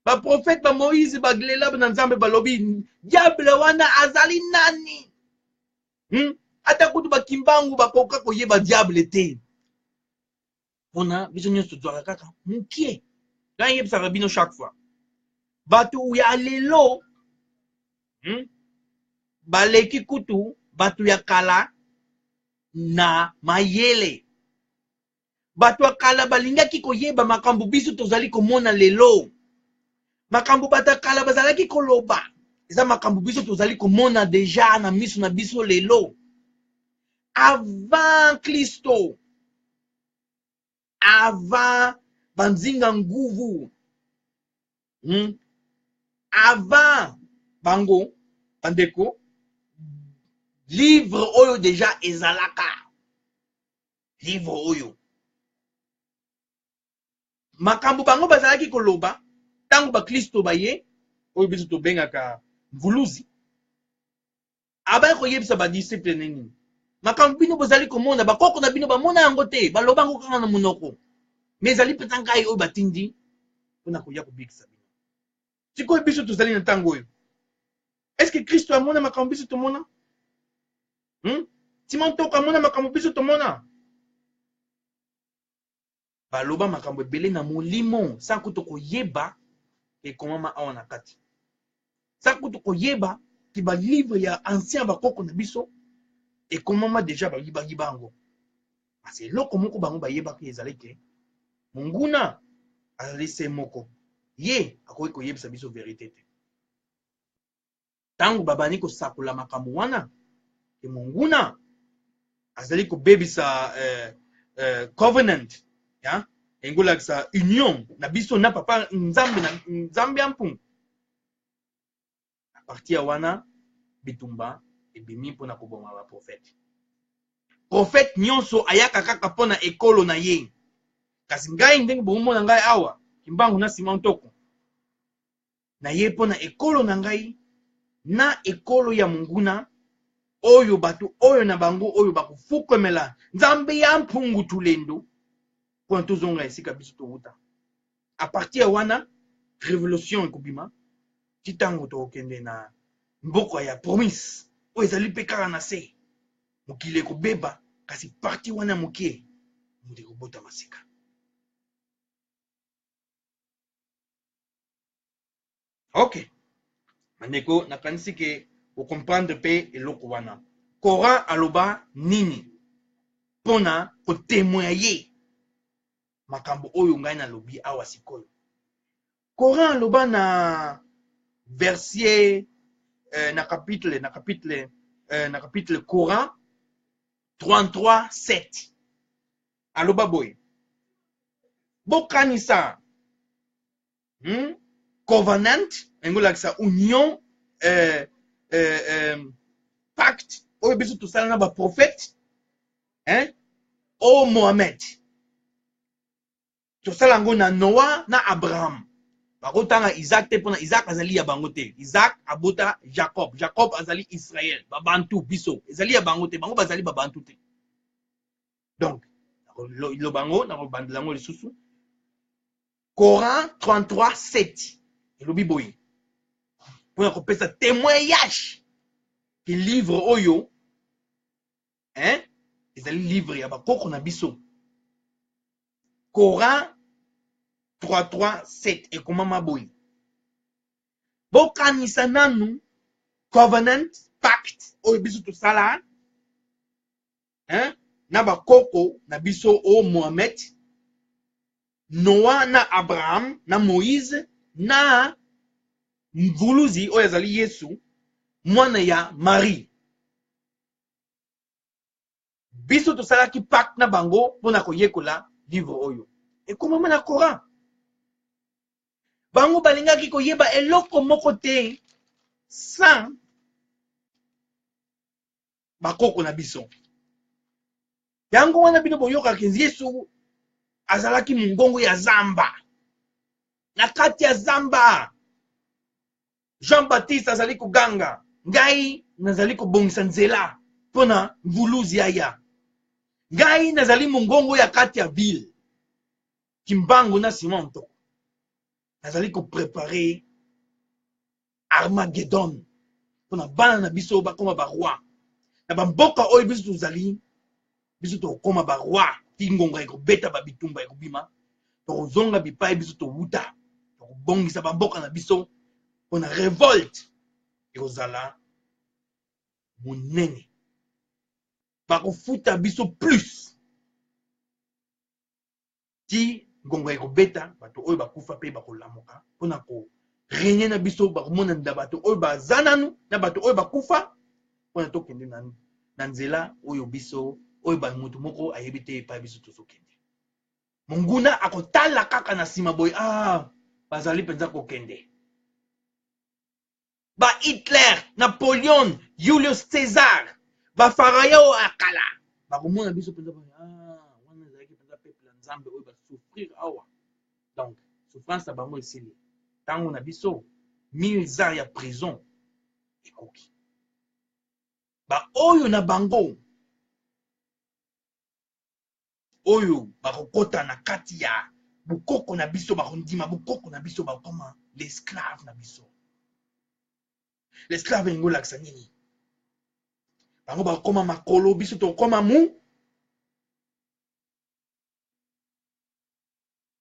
A: Ba prophète ba Moïse ba glela na Nzambe balobi diable wana azali nani? Ata kutu ba kimbangu bakoka koyeba diable te. Pona biso nyonso zwa kaka muke. Quand yebisa rabino chaque fois. Batu ya lelo baleki kutu batu ya kala na mayele. Batu ya kala balingaki koyeba makambo biso tozali komona lelo. Makambo bata kala bazalaki koloba. Eza makambo biso tozali komona deja na miso na biso lelo. Avant Christo. Avant banzinga nguvu. Avant bango bandeko. Livre oyo deja ezalaka. Livre oyo. Makambo bango bazalaki koloba. Tango ba Kristo baye. Oyo biso tobengaka mvuluzi. Abaye koyebisa ba disciple nini. Makambo bino bozali komona. Bakoko na bino bamona yango te. Baloba yango kaka na monoko. Mais ezali peta ngai oyo batindi. Pona koya kobikisa bino. Sikoyo biso tozali na tango oyo. Est-ce que Kristo amona makambo biso tomona? Simon toka amona makambo biso tomona? Baloba makambo ebele na molimo. Sankutu koyeba ekomama awa na kati. Sankutu koyeba ki ba livre ya ancien bakoko na biso ekomama deja bayiba yango. Parce eloko moko bango bayeba ki ezali ke monguna azali se moko. Ye akoki koyebisa biso vérité te. Tango babani kosakola makambo wana ke monguna azali kobebisa covenant ya engolakisa union na biso na papa Nzambe ampungu. A partir ya wana bitumba ebimi mpona koboma ba prophète. Prophète nyonso ayaka kaka mpona ekolo na ye. Kasi ngai ndenge bomona ngai awa kimbangu na Simon Toko. Na ye mpona ekolo na ngai na ekolo ya monguna oyo batu oyo na bango oyo bakufukomela Nzambe ya mpungu tulendo mpona tozonga esika biso towuta. A partir ya wana révolution ekobima titango tokende na mboka ya promise oyo ezali mpe kaka na se mokili ekobeba kasi parti wana moke mutu ekobota masika. Ok, mandeko nakanisi ke okomprendre pe eloko wana. Coran aloba nini pona kotemoye makambo oyo ngai nalobi awa sikoyo. Coran aloba na verset na chapitre Coran 33:7. Aloba boy. Bokanisa covenant engolakisa union pacte oyo biso tosala na ba prophète o Mohamed tosala ngo na Noah na Abraham. bakotanga Isaac te pona Isaac azali ya bango te. Isaac abota Jacob. Jacob azali Israël. Babantu biso. Ezali ya bango te. Bango bazali babantu te. Donc, lo bango na bandelango lisusu. Coran 33:7. Elobi boye. Pona kopesa témoignage que livre oyo hein ezali livre ya bakoko na biso. Coran 33:7 ekomama boye. Bokanisa nanu covenant pact oyo biso tosala hein na bakoko na biso o Mohamed, Noah na Abraham na Moïse na mvuluzi oyo azali Yesu mwana ya Marie. Biso tosalaki pacte na bango mpona koyekola livre oyo ekomama na Coran. Bango balingaki koyeba eloko moko te sans bakoko na biso. Yango wana bino boyokaki Yesu azalaki mongongo ya zamba. Na kati ya zamba Jean-Baptiste azali koganga, ngai nazali kobongisa nzela mpona mvuluzi aya. Ngai nazali mongongo ya kati ya ville Kimbangu na Simonto. Nazali koprepare Armageddon mpona bana na biso bakoma baroi. Na bamboka oyo biso tozali biso tokoma baroi ti ngonga ekobeta babitumba ekobima. Tokozonga bipai biso towuta tokobongisa bamboka na biso mpona révolte ekozala monene. Bakofuta biso plus ti ngonga ekobeta bato oyo bakufa pe bakolamuka mpona ko régner na biso bakomona nda bato oyo baza nanu na bato oyo bakufa mpona tokende na nzela oyo biso oyo bamutu moko ayebi te epai biso tozokende. Monguna akotala kaka na nsima boye bazali mpenza kokende. Ba Hitler, Napoléon, Julius César, ba Pharaon akala bakomona biso mpenza wana ezalaki mpenza peuple ya Nzambe oyo basouffrir awa. Donc souffrance na bango esili ntango na biso 1000 ans ya prison ekoki. Ba oyo na bango oyo bakokota na kati ya bukoko na biso bakondima bukoko na biso bakoma l'esclave na biso. L'esclave engolakisa nini? Bango bakoma makolo biso tokoma mu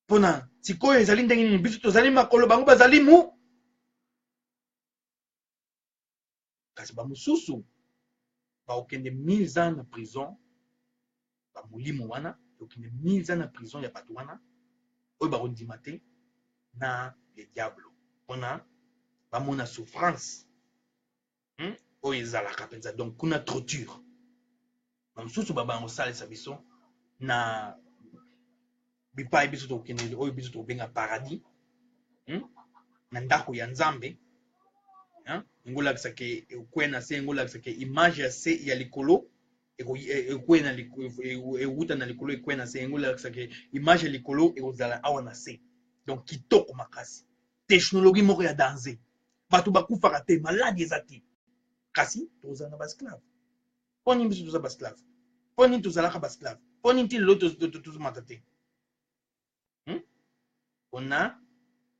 A: mpona sikoyo ezali ndenge nini biso tozali makolo bango bazali mu. Kasi bamosusu bakokende 1000 ans na prison bamolimo wana okende 1000 ans na prison ya bato wana oyo bakondima te na le diablo mpona bamona souffrance oyo ezalaka mpenza. Donc kuna torture bamosusu babanga kosalisa biso na bipai biso tokende oyo biso tobenga paradis na ndako ya Nzambe. Engolakisake ekwena se engolakisake image ya se ya likolo ekwena ewuta na likolo ekwena se engolakisake image ya likolo ekozala awa na se. Donc kitoko makasi technologie moko ya danger bato bakufaka te maladi eza te kasi tozala na basclave. Mpo nini biso toza basclave? Mpo nini tozalaka basclave? Mpo nini ti lelo tozomata te? Mpona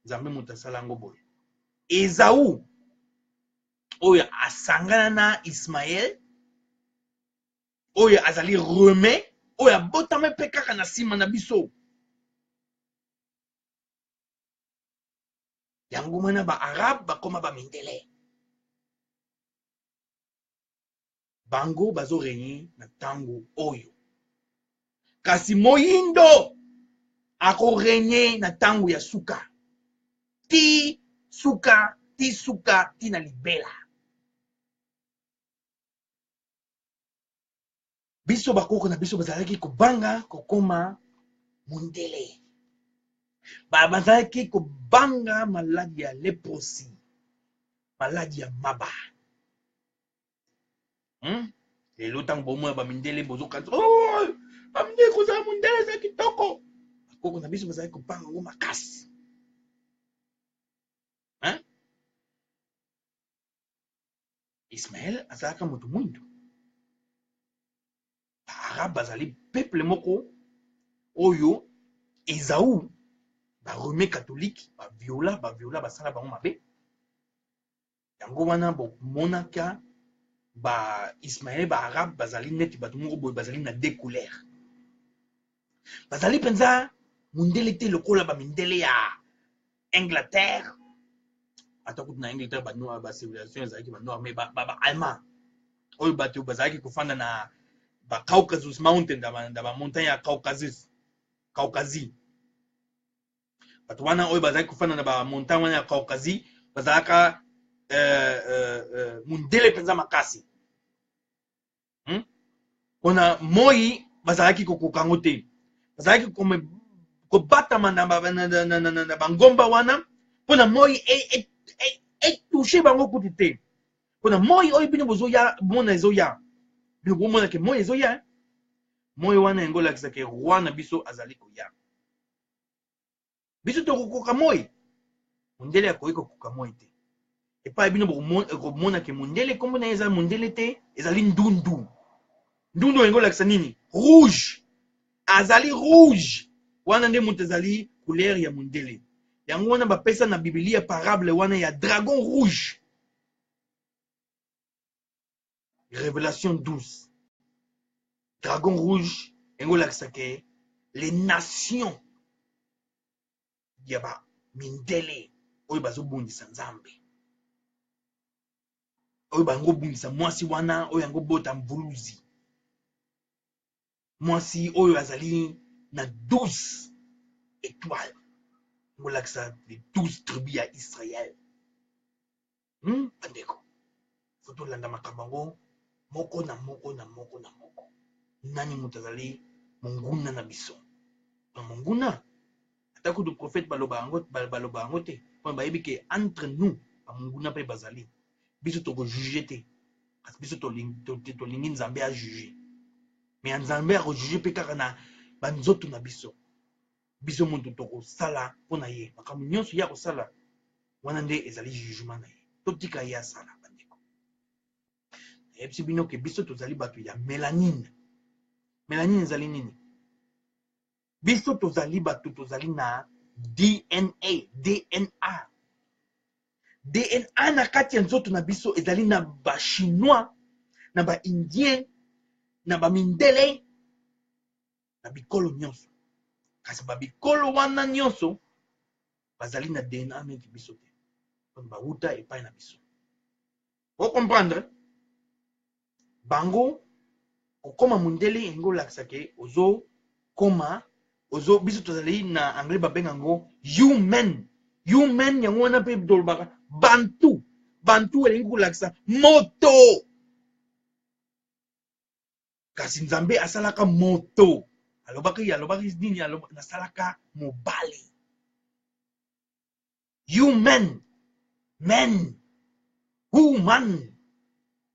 A: Nzambe moto asala yango boye. Ezawu oyo asangana na Ismael oyo azali reme oyo abotame mpe kaka na nsima na biso. Yango mwana ba Arabe bakoma bamindele bango bazorenye na ntango oyo. Kasi moyindo akorenye na ntango ya suka ti suka ti na libela. Biso bakoko na biso bazalaki kobanga kokoma mondele. Bazalaki kobanga maladi ya leprosi, maladi ya maba. Lelo ntango bomona bamindele bozokanisa bamindele kozala mondele eza kitoko. Bakoko na biso bazalaki kobanga ngo makasi. Ismaël azalaka moto mwindu. Arabe bazali peuple moko oyo Esaü ba Romain catholique ba viola basala bango mabe. Yango wana bo monaka ba Ismaël ba Arabe bazali neti bato moko boye bazali na deux couleurs. Bazali penza mundele te lokola ba mindele ya Angleterre. Atakuti na Angleterre ba noa ba civilisation ezalaki ba noa mais ba allemand. Oyo bato bazalaki kofanda na ba Caucasus Mountain da ba montagne ya Caucasus. Caucasie. Bato wana oyo bazalaki kofanda na ba montagne wana ya Caucasie bazalaka mundele penza makasi. Pona moi bazalaki kokoka ngo te. Bazalaki kobatama na bangomba wana pona moi touché bango kuti te. Pona moi oyo bino bozoya mona ezoya. Bino bomona ke moi ezoya. Moi wana yango lakisa ke roi na biso azali koya. Biso tokokoka moi. Mundele akoki kokoka moi te. Epai bino bomona ke mundele kombo na eza mundele te ezali ndundu. Ndundu yango lakisa nini? Rouge. Azali rouge. Wana nde moto azali couleur ya mundele. Yango wana bapesa na Biblia parable wana ya dragon rouge. Révélation 12. Dragon rouge yango lakisa ke les nations ya ba mindele oyo bazobundisa Nzambe. Oyo bango bundisa mwasi wana oyo yango bota mvuluzi. Mwasi oyo azali na 12 étoiles. Molaksa les 12 tribus ya Israël. Bandeko. Foto landa makambango moko na moko na moko na moko. Nani mutazali monguna na biso. Na monguna. Atako du prophète baloba ango te. Pon bayebi ke entre nous ba monguna pe bazali. Biso toko juger te. Parce biso to lingi Nzambe a juger. Mais Nzambe a juger pe kaka na banzoto na biso. Biso muntu toko sala pona ye. Makambo nyonso ya ko sala wana nde ezali jugement na ye. Totika ya sala bandeko. Ebisi bino ke biso tozali bato ya mélanine. Mélanine ezali nini? Biso tozali bato tozali na DNA. DNA na kati ya nzoto na biso ezali na ba chinois, na ba indien, na ba mindele, na bikolo nyonso. Kasi ba bikolo wana nyonso bazali na DNA neti biso te. Ba uta epai na biso. Vous comprendre? Bango okoma mundele engo laksake ozo koma ozo biso tozali na anglais babenga ngo human yango wana pe dolbaka bantu elingi kolakisa moto. Kasi Nzambe asalaka moto. Alobaki nini nasalaka mobali. Human, man, woman,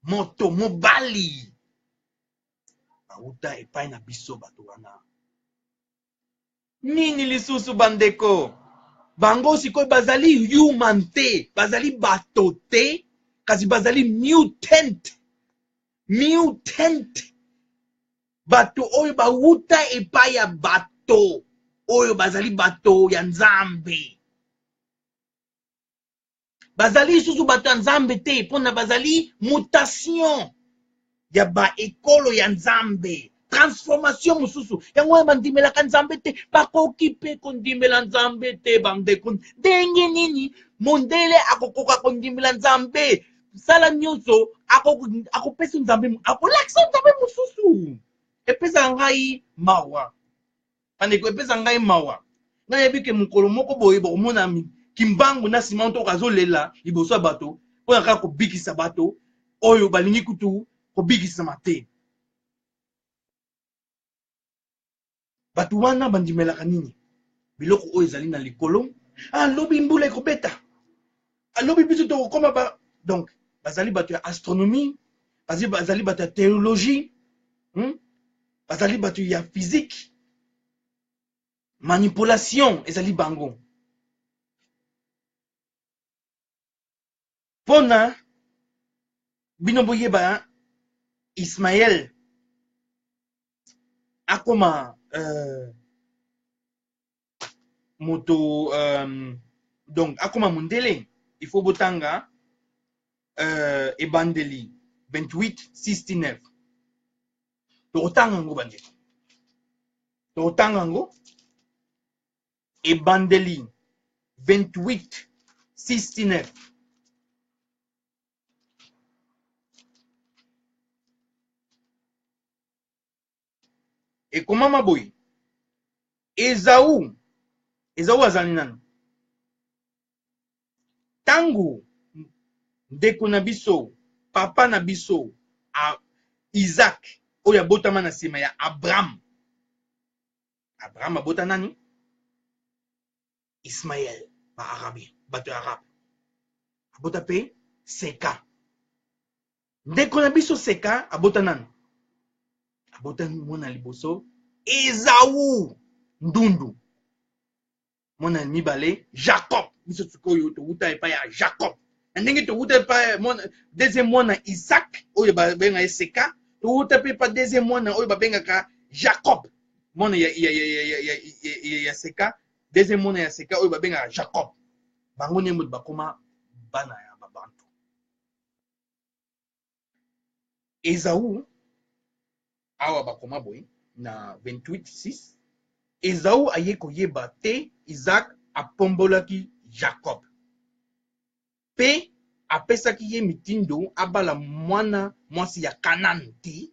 A: moto, mobali. Bauta epai na biso bato wana. Nini lisusu bandeko? Bango sikoy bazali human te, bazali bato te, kasi bazali mutant. Bato oyo bauta epai ya bato oyo bazali bato ya Nzambe. Bazali susu bato ya Nzambe te, pona bazali mutation ya ba ekolo ya Nzambe. Transformation mususu. Yango bandimelaka Nzambe te, bakoki pe kondimela Nzambe te bandeko. Ndenge nini mondele akokoka kondimela Nzambe? Sala nyonso akopesa Nzambe, akolakisa Nzambe mususu. Epesa ngai mawa. Bandeko epesa ngai mawa. Ngai yebike mukolo moko boye bomona kimbangu na sima nto kazolela liboso bato pona kaka kobikisa bato oyo balingi kutu kobikisa mate. Bato wana bandimelaka nini? Biloko oyo ezali na likolo. Lobi mbula ekobeta. Lobi biso tokokoma ba. Donc bazali bato ya astronomie, bazali bato ya théologie, bazali bato ya physique. Manipulation ezali bango. Pona bino boyeba Ismaël akoma moto donc akoma mundele il faut botanga ebandeli 28:69 tokotanga ngo bande tokotanga ngo ebandeli 28:69 ekomama boye Esaú azali nani tango ndeko na biso papa na biso Isaac oyo abotama na nsima ya Abraham abota nani Ismaël ba-arabi bato ya arabe abota pe Seka ndeko na biso Seka abota nani abota mwana liboso Esaú ndundu mwana mibale Jacob biso sikoyo towuta epai ya Jacob na ndenge towuta epai deuxième mwana Isaac oyo babenga ye Seka towuta pe pa deuxième mwana oyo babengaka Jacob mwana ya Seka deuxième mwana ya Seka oyo babengaka Jacob bango nde moto bakoma bana ya babantu Esaú awa bakoma boye na 28:6 Esaú aye koyeba te Isaac apombolaki Jacob pe apesaki ye mitindo abala mwana mwasi ya Kanaan te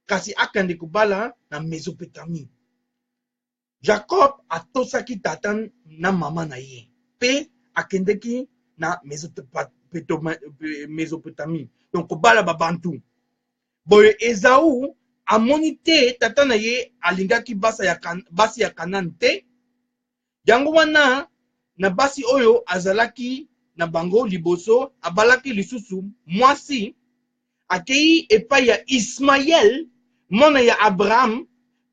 A: kasi akende kobala na Mesopotamie Jacob atosaki tata na mama na ye pe akendeki na Mesopotamie donc kobala babantu boye Esaú amoni te tata na ye alingaki basi ya Kanaan te yango wana na basi oyo azalaki na bango liboso abalaki lisusu mwasi akei epai ya Ismaël mwana ya Abraham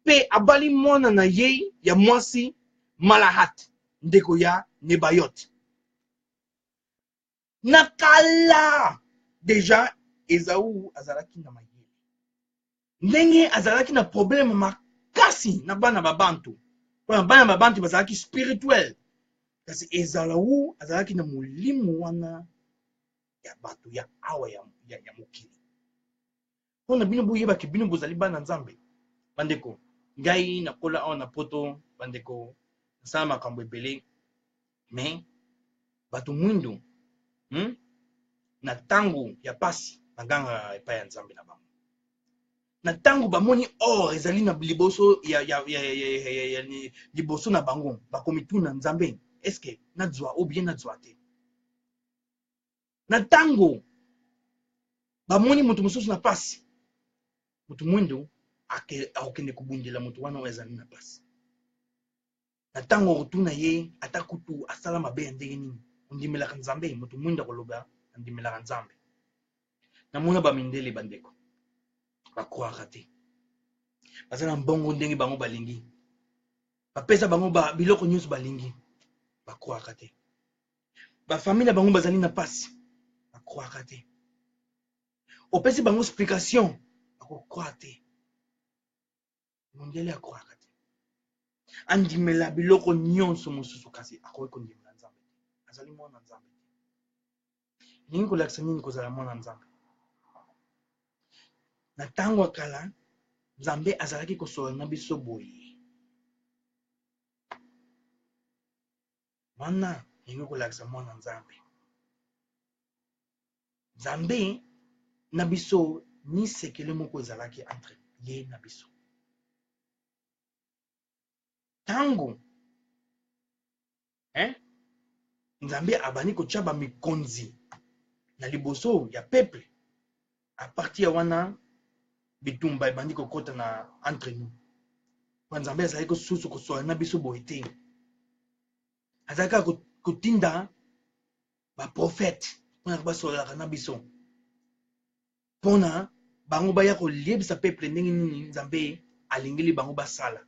A: pe abali mwana na ye ya mwasi Malahat ndeko ya Nebayot na kala deja Esaú azalaki na mayele ndenge azalaki na problème makasi na bana babantu mpona bana babantu bazalaki spirituel kasi Esaú azalaki na molimo wana ya bato ya awa ya mokili mpona bino boyebaki bino bozali bana nzambe bandeko ngai nakola awa na poto bandeko nasala makambo ebele me bato mwindu na ntango ya pasi baganga epai ya nzambe na bango na ntango bamoni or ezali na liboso liboso na bango bakomituna nzambe eske nazwa ou bien nazwa te na ntango bamoni moto mosusu na pasi moto mwindu akokende kobundela moto wana oyo ezali na pasi na ntango okotuna ye ata kutu asala mabe ya ndenge nini ondimelaka nzambe moto mwindu akoloba andimelaka nzambe namona bamindele bandeko bakroaka te baza na mbongo ndenge bango balingi bapesa bango biloko nyonso balingi bakroaka te bafamile na bango bazali na pasi bakroaka te opesi bango explication bakokroa te mondele akroaka te andimela biloko nyonso mosusu kasi akoki kondimela nzambe te azali mwana nzambe te ndenge kolakisa nini kozala mwana nzambe na ntango ya kala nzambe azalaki kosola na biso boye wana ndenge kolakisa mwana nzambe nzambe na biso ni sekele moko ezalaki entre ye na biso ntango nzambe abandi kotya bamikonzi na liboso ya peuple apartir ya wana bitumba ebandi kokota na entre nous mpo nzambe azalaki kosusu kosola na biso boye te azalaki kaka kotinda baprofete mpona basololaka na biso mpona bango baya koyebisa peuple ndenge nini nzambe alingeli bango basala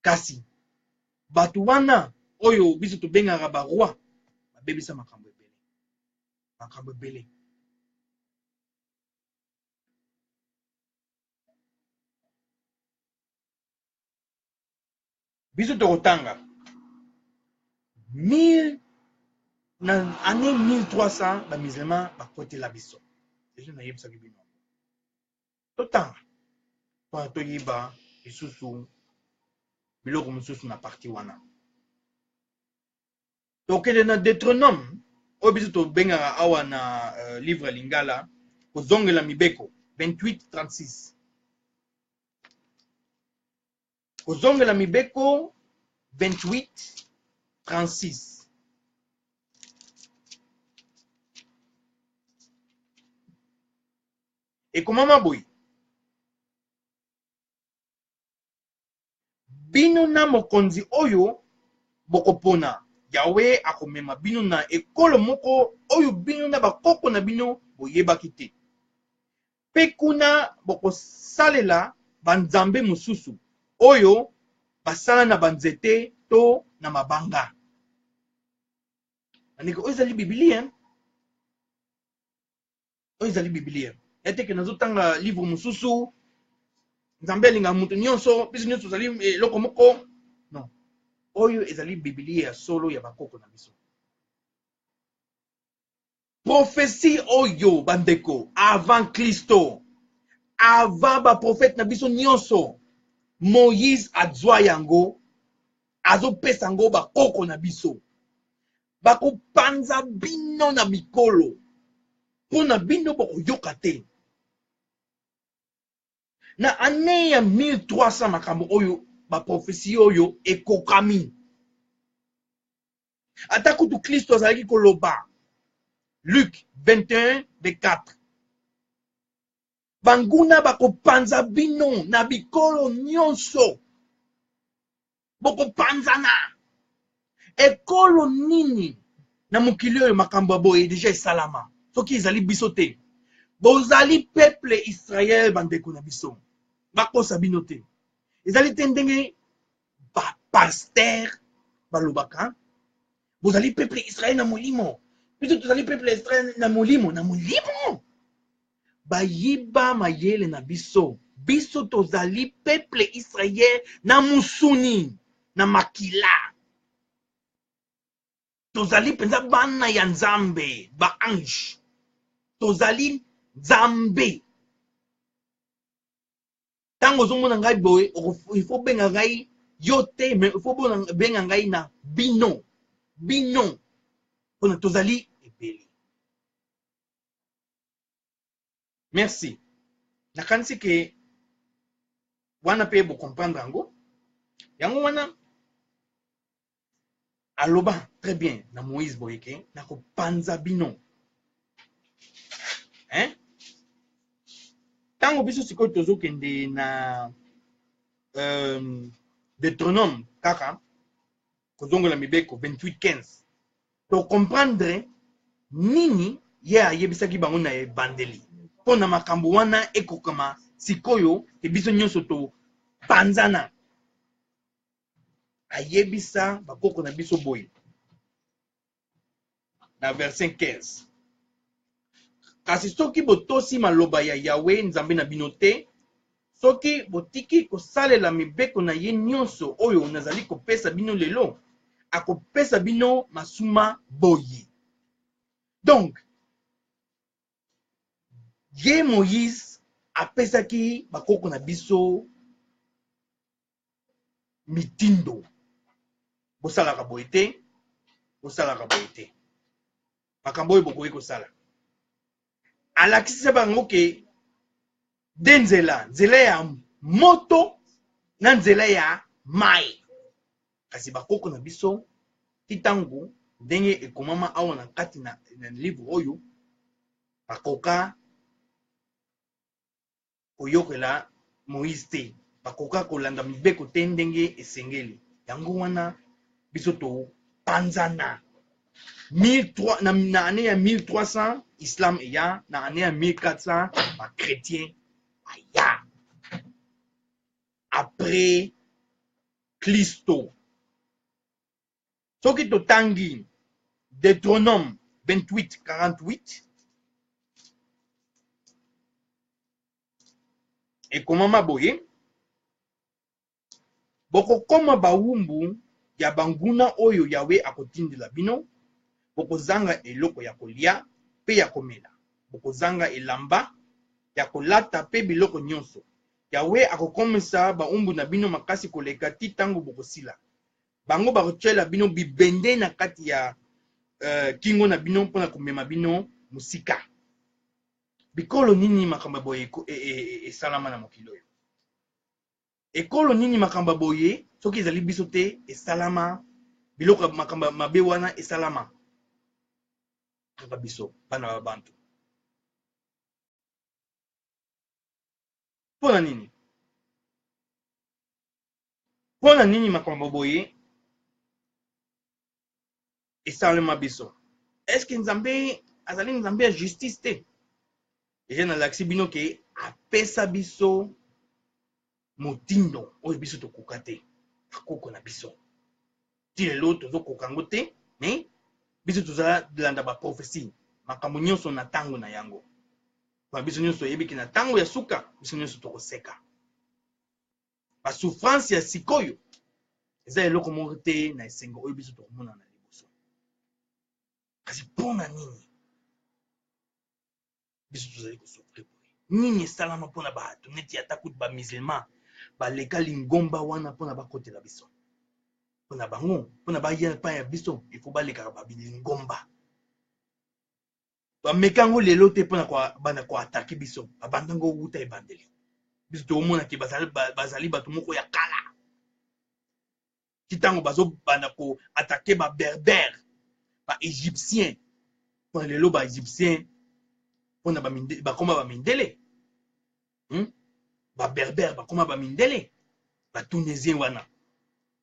A: kasi bato wana oyo biso tobengaka baroi babebisa makambo ebele biso tokotanga 1000 na année 1300 bamusulman bakotela biso ezo nayebisaki bino totanga mpona toyeba lisusu biloko mosusu na parti wana tokende na Deutéronome oyo biso tobengaka awa na livre ya lingala kozongela mibeko 28:36 kozongela mibeko 28:36 ekomama boye bino na mokonzi oyo bokopona yawe akomema bino na ekolo moko oyo bino na bakoko na bino boyebaki te mpe kuna bokosalela banzambe mosusu oyo basala na banzete to na mabanga andeko oyo ezali bibilia oyo ezali bibilia eteke nazotanga livre mosusu nzambe alinga moto nyonso biso nyonso ezali eloko moko non oyo ezali bibilia ya solo ya bakoko na biso profesi oyo bandeko avant Kristo avant baprofete na biso nyonso Moïse azwa yango azopesa yango bakoko na biso bakopanza bino na mikolo mpona bino bokoyoka te na ane ya 1300 makambo oyo baprofesi oyo ekokami ata kutu Kristo azalaki koloba Luc 21:4 banguna bakopanza bino na bikolo nyonso bokopanzana ekolo nini na mokili oyo makambo ya boye deja esalama soki ezali biso te bozali peuple Israël bandeko na biso bakosa bino te ezali te ndenge bapaster balobaka bozali peuple Israël na molimo biso tozali peuple Israël na molimo bayiba mayele na biso biso tozali peuple Israël na musuni na makila tozali penza bana ya nzambe ba ange tozali nzambe tango ozomona ngai boye ifo benga ngai yo te mais ifo benga ngai na bino mpona tozali ebele merci nakanisi ke wana mpe bocomprendre yango wana aloba très bien na Moïse boyeke nakopanza bino ntango biso sikoyo tozokende na Deutéronome kaka kozongola mibeko 28:15 tocomprendre nini ye ayebisaki bango na ebandeli mpona makambo wana ekokama sikoyo te biso nyonso topanzana ayebisa bakoko na biso boye na verset 15 kasi soki botosi maloba ya yawe nzambe na bino te soki botiki kosalela mibeko na ye nyonso oyo nazali kopesa bino lelo akopesa bino masuma boye donc ye Moïse apesaki bakoko na biso mitindo bosalaka boye te makambo oyo bokoki kosala alakisisa bango ke de nzela ya moto na nzela ya mai kasi bakoko na biso titango ndenge ekomama awa na kati na livre oyo bakoka koyokela Moïse te bakoka kolanda mibeko te ndenge esengeli yango wana biso topanzana na année ya 1300 islam eya na année ya 1400 bachrétien aya après Kristo soki totangi Deutéronome 28:48 ekomama boye boko koma bawumbu ya banguna oyo yawe akotindela bino, boko zanga eloko ya kolia pe ya komela, boko zanga elamba ya kolata pe biloko nyonso. Yawe akokomisa baumbu na bino makasi koleka ti tango bokosila. Bango bakotyela bino bibende na kati ya kingo na bino mpona komema bino musika. Bikolo nini makambo boye esalama na mokili oyo? Ekolo nini makambo boye soki ezali biso te esalama, biloko makambo mabe wana esalama kaka biso bana ba bantu. Pona nini? Pona nini makambo boye esalama biso? Est-ce que Nzambe azali Nzambe ya justice te? Eje na laksi bino ke apesa biso motindo oyo biso tokoka te. Akoko na biso. Ti lelo tozokoka yango te, mais biso tozala landa ba prophétie. Makambo nyonso na tango na yango. Ba biso nyonso yebiki na tango ya suka, biso nyonso tokoseka. Ba souffrance ya sikoyo eza eloko moko te na esengo oyo biso tokomona na liboso. Kasi pona nini biso tozali kosofre boye? Nini esalama mpona bato neti ata kutu bamisilma baleka lingomba wana mpona bakotela biso? Mpona bango, mpona baya epai ya biso, ifo balekaka babilingomba. Bameka yango lelo te mpona banda koatake biso, babanda ngo wuta ebandeli. Biso tokomonaki bazali bato moko ya kala. Titango bazobanda koatake baberbere, baegyptien. Mpona lelo baegyptien mpona bakoma bamindele. Baberbere bakoma bamindele. Batunisien wana.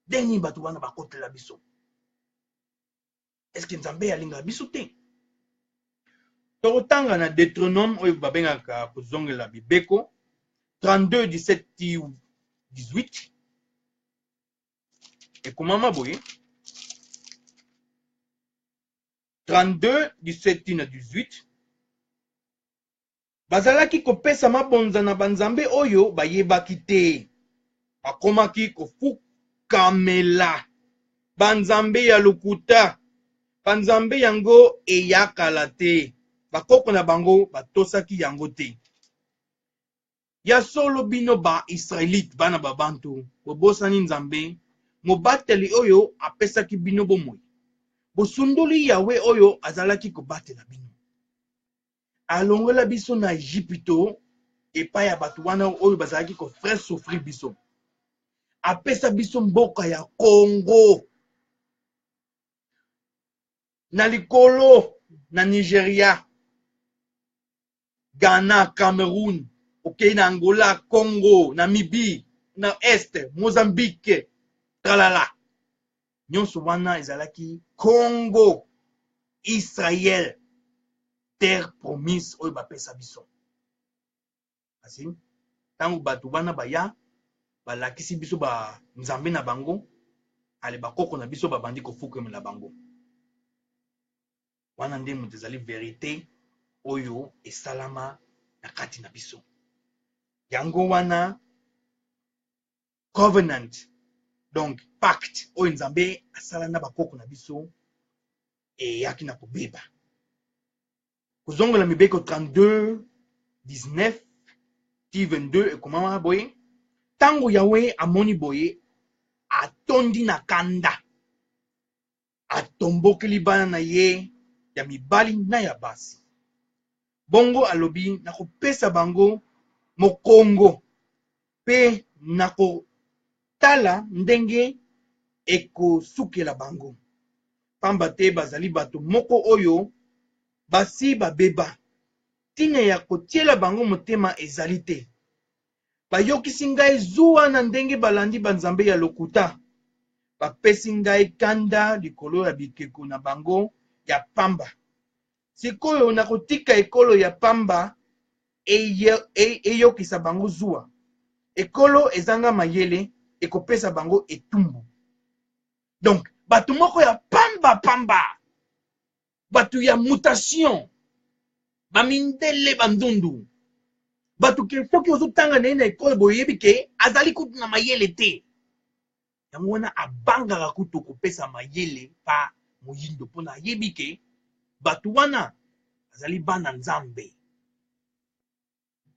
A: Deni bato wana bakotela biso. Est-ce que Nzambe alinga biso te? Tokotanga na Deutéronome oyo babengaka kozongela bibeko 32 17 18. Ekomama boye 32 17 na 18. Bazalaki kopesa mabonza na banzambe oyo bayebaki te. Bakomaki kofukamela banzambe ya lokuta. Banzambe yango eyakala te. Bakoko na bango batosaki yango te. Ya solo bino ba Israelite bana babantu bobosani Nzambe mobateli oyo apesaki bino bomoi. Bosundoli Yawe oyo azalaki kobatela bino. Alongola biso na Egypto epai ya bato wana oyo bazalaki kofre souffrir biso. Apesa biso mboka ya Congo. Na likolo na Nigeria, Ghana, Cameroun, okay, na Angola, Congo, Namibie, na Est, Mozambique, tralala. Nyonso wana ezalaki Congo, Israël, terre promise oyo bapesa biso. Kasi tango bato wana baya balakisi biso ba Nzambe na bango, ale bakoko na biso babandi kofukemela bango. Wana nde moto ezali verite oyo esalama na kati na biso. Yango wana covenant, donc pacte oyo Nzambe asala na bakoko na biso eyaki na kobeba. Kozongola mibeko 32 19 ti 22 ekomama boye. Tango Yawe amoni boye atondi na kanda, atombokeli bana na ye ya mibali na ya basi. Bongo alobi nakopesa bango mokongo pe nakotala ndenge ekosukela bango. Pamba te bazali bato moko oyo basi babeba. Tina ya kotiela bango motema ezali te. Bayokisi ngai zuwa na ndenge balandi banzambe ya lokuta. Bapesi ngai kanda likolo ya bikeko na bango ya pamba. Sikoyo nakotika ekolo ya pamba eyokisa bango zuwa. Ekolo ezanga mayele ekopesa bango etumbu. Donc bato moko ya pamba. Bato ya mutation. Bamindele bandundu. Bato ke soki ozotanga na ekolo boyebi ke azali kutu na mayele te. yango wana abangaka kutu kopesa mayele pa moyindo mpona ayebi ke bato wana azali bana nzambe.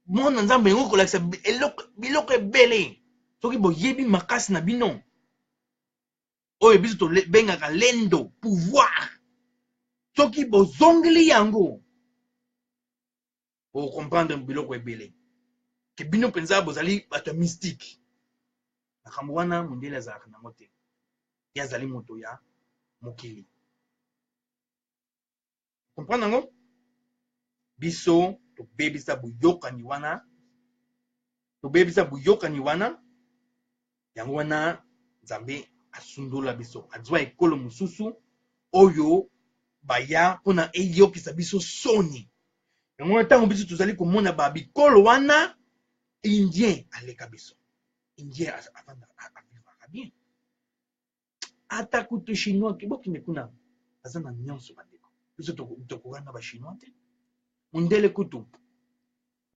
A: Mwana nzambe yango kolakisa biloko ebele soki boyebi makasi na bino oyo biso tobengaka lendo pouvoir. Soki bozongeli yango comprendre biloko ebele ke bino mpenza bozali bato ya mystique. Makambo wana mondele azalaka nango te, ye azali moto ya mokili. Comprendre nango? Biso tobebisa buyokani wana, yango wana Nzambe asundola biso, azwa ekolo mosusu oyo baya mpona eyokisa biso soni. Yango wana ntango biso tozali komona bikolo wana, indien aleka biso, indien avivaka bien. Ata kutu chinois kebokende kuna aza na nyonso bandeko, biso tokokana na bachinois te. Mondele kutu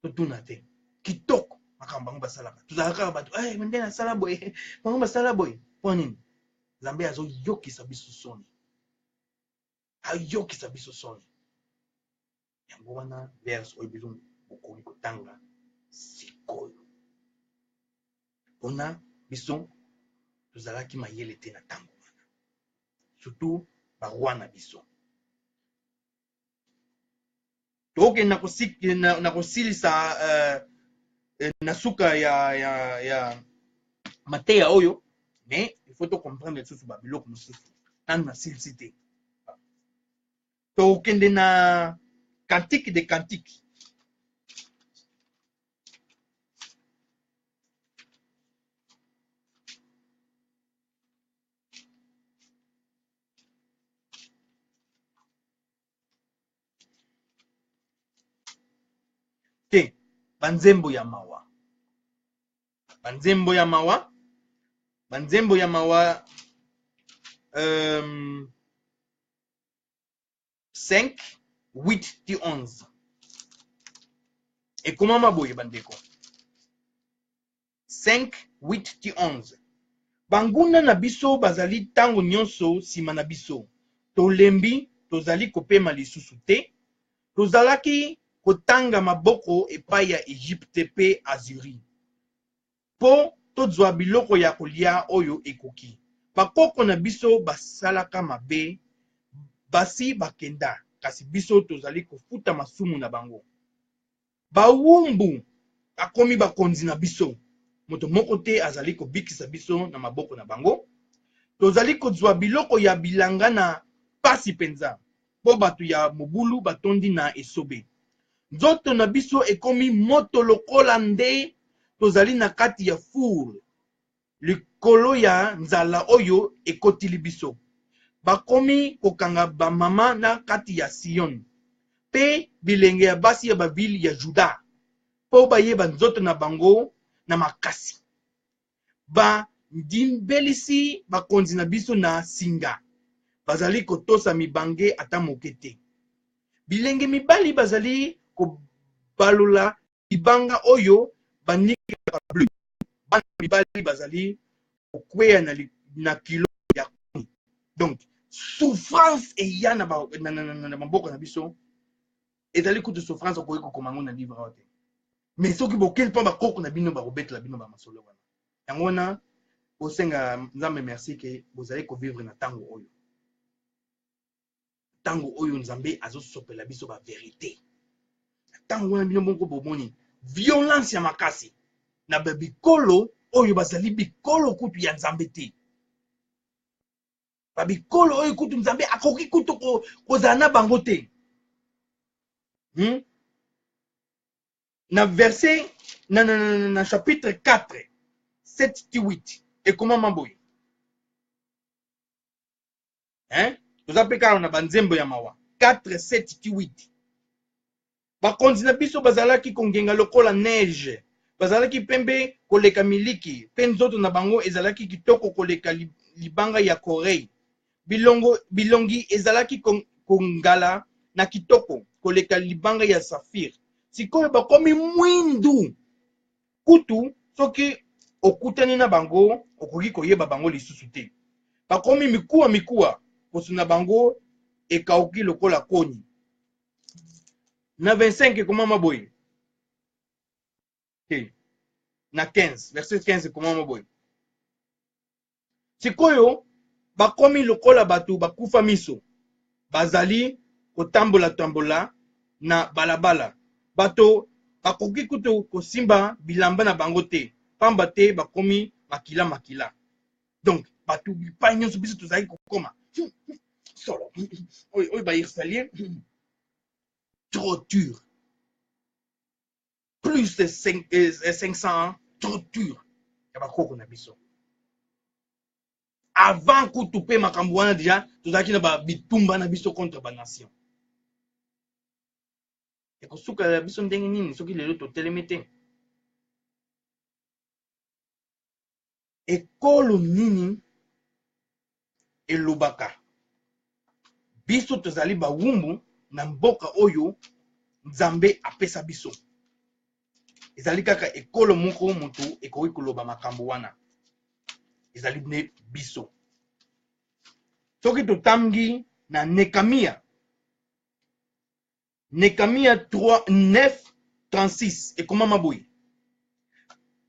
A: totuna te, kitoko makambo bango basalaka. Tozalaka kaka bato mondele asala boye, bango basala boye. Mpo nini? Nzambe azoyokisa biso soni, ayokisa biso soni. Yango wana verse oyo biso bokoki kotanga sikoyo mpona biso tozalaki mayele te na ntango wana, surtout baroi na biso. Tokende na kosilisa na suka ya mateya oyo, mais il faut to comprendre lisusu babiloko mosusu nanu na silisi te. Tokende na Cantique des Cantiques. Te banzembo ya mawa. Banzembo ya mawa 5, 8, 11. Ekomama boye bandeko. 5, 8, 11. Banguna na biso bazali tango nyonso sima na biso. Tolembi tozali kopema lisusu te. Tozalaki kotanga maboko epai ya Egypte pe Azuri. Po tozwa biloko ya kolia oyo ekoki. Bakoko na biso basalaka mabe, basi bakenda, kasi biso tozali kofuta masumu na bango. Bawumbu akomi bakonzi na biso, moto moko te azali kobikisa biso na maboko na bango. Tozali kozwa biloko ya bilanga na pasi penza, po bato ya mobulu batondi na esobe. Nzoto na biso ekomi moto lokola nde tozali na kati ya four, likolo ya nzala oyo ekotili biso. Bakomi kokanga bamama na kati ya Sion, pe bilenge ya basi ya bavili ya Juda, po bayeba nzoto na bango na makasi. Bandimbelisi bakonzi na biso na singa, bazali kotosa mibange ata moke te. Bilenge mibali bazali kobalola libanga oyo banikaka bleu. Bana mibali bazali kokweya na kilo ya kuni. Donc souffrance eya na maboko na biso, ezali kutu souffrance okoki kokoma ngo na livre oyo te. Mais soki bokeli mpo bakoko na bino bakobetela bino bamasolo wana. Yango wana osenga Nzambe merci ke bozali kovivre na ntango oyo. Ntango oyo Nzambe azosopela biso ba verité. Ntango wana bino moko bomoni violence ya makasi na bikolo oyo bazali bikolo kutu ya Nzambe te. Babikolo oyo kutu Nzambe akoki kutu kozala na bango te. Na verset na chapitre 4, 7-8 ekomama boye. Tozape kaka na banzembo ya mawa 4, 7-8. Bakonzi na biso bazalaki kongenga lokola neige, bazalaki pembe koleka miliki, pe nzoto na bango ezalaki kitoko koleka libanga ya Korei. Bilongi ezalaki kongala na kitoko koleka libanga ya Safir. Sikoyo bakomi mwindu kutu soki okutani na bango okoki koyeba bango lisusu te. Bakomi mikuwa kosuna bango ekauki lokola koni. Na 25 ekomama boye. Na 15, verset 15 ekomama boye. Sikoyo bakomi lokola batu bakufa miso. Bazali kotambola na balabala. Bato bakoki kutu kosimba bilamba na bango te. Pamba te bakomi makila. Donc, batu bipai nyonso biso tozali kokoma. Solo. Oy ba Israélien. Trop dur. Plus de 500 ans, trop dur. Ya bakoko na biso. Avant kutu pe makambo wana déjà, tozalaki na ba bitumba na biso contre ba nation. Ekosuka la biso ndenge nini soki lelo totelemi te. Ekolo nini elobaka biso tozali bawumbu na mboka oyo Nzambe apesa biso. Ezali kaka ekolo moko mutu ekoki koloba makambo wana. Ezali ne biso. Soki totangi na Nekamia 9:36 ekomama boye.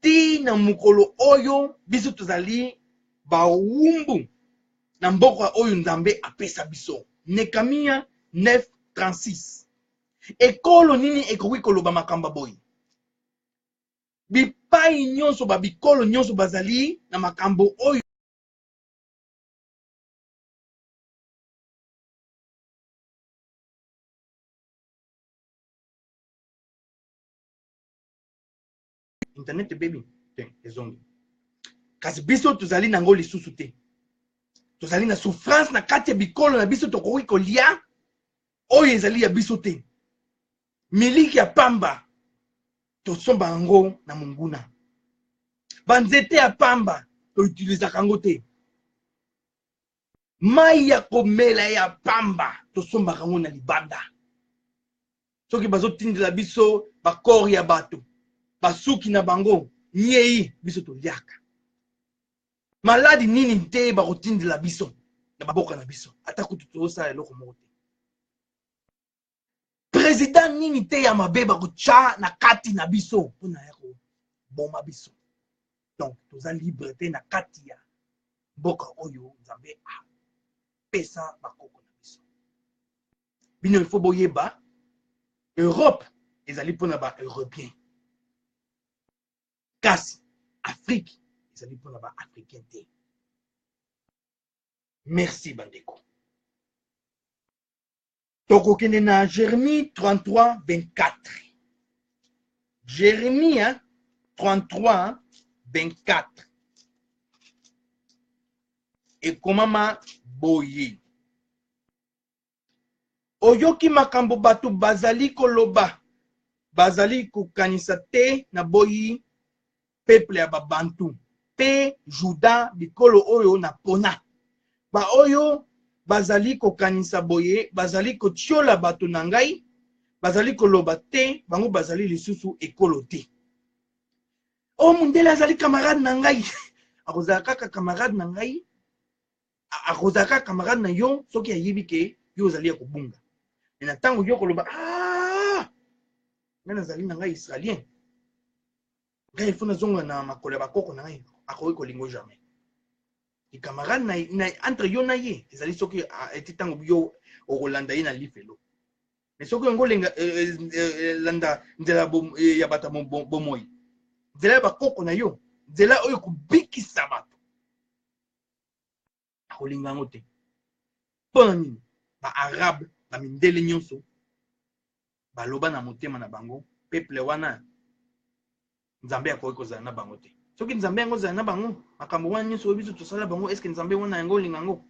A: Ti na mukolo oyo biso tozali bawumbu na mboka oyo Nzambe apesa biso. Nekamia 9:36. Ekolo nini ekoki koloba makamba boye? Bipai nyonso bikolo nyonso bazali na makambo oyo internet baby ezongi. Kasi biso tozali nango lisusu te. Tozali na souffrance na kati ya bikolo na biso tokoki kolia oyo ezali ya biso te. Miliki ya pamba tosomba yango na munguna. Banzete ya pamba toutilisaka yango te. Mai ya komela ya pamba tosombaka yango na libanda. Soki bazotindela biso bakor ya bato, basuki na bango nyei biso toliaka. Maladi nini te bakotindela biso na baboka na biso ata kutu tozosala eloko moko te. Président nini te ya mabe bakotya na kati na biso mpona ya koboma biso. Donc toza libre te na kati ya mboka oyo Nzambe apesa bakoko na biso. Bino il faut boyeba Europe ezali mpona ba européen. Kasi Afrique ezali mpona ba africain te. Merci bandeko. Tokokende na Jérémie 33:24. Jérémie 33:24. Ekomama boye. Oyoki makambo bato bazali koloba. Bazali kokanisa te na boyi peuple ya babantu. Pe Juda bikolo oyo na pona. Ba oyo bazali kokanisa boye, bazali kotiola bato na ngai, bazali koloba te, bango bazali lisusu ekolo te. O mundele azali camarade na ngai. Akozala kaka camarade na ngai. Akozala kaka camarade na yo soki ayebi ke yo ozali ya kobunga. Na tango yo koloba ngai nazali na ngai Israélien. Ngai ifo nazonga na makolo ya bakoko na ngai, akoki kolingo jamais. Les camarades entre yo na ye ezali soki eti tango yo okolanda ye na lifelo. Mais soki ngo lenga landa nzela ya bata bomoi. Nzela ya bakoko na yo, nzela oyo kubikisa bato. Akolinga ngo te. Pona nini? Ba arabe, ba mindele nyonso baloba na motema na bango, peuple wana Nzambe akoki kozala na bango te. Soki Nzambe yango zala na bango, makambo wana nyonso oyo biso tosala bango, est-ce que Nzambe wana yango olinga yango?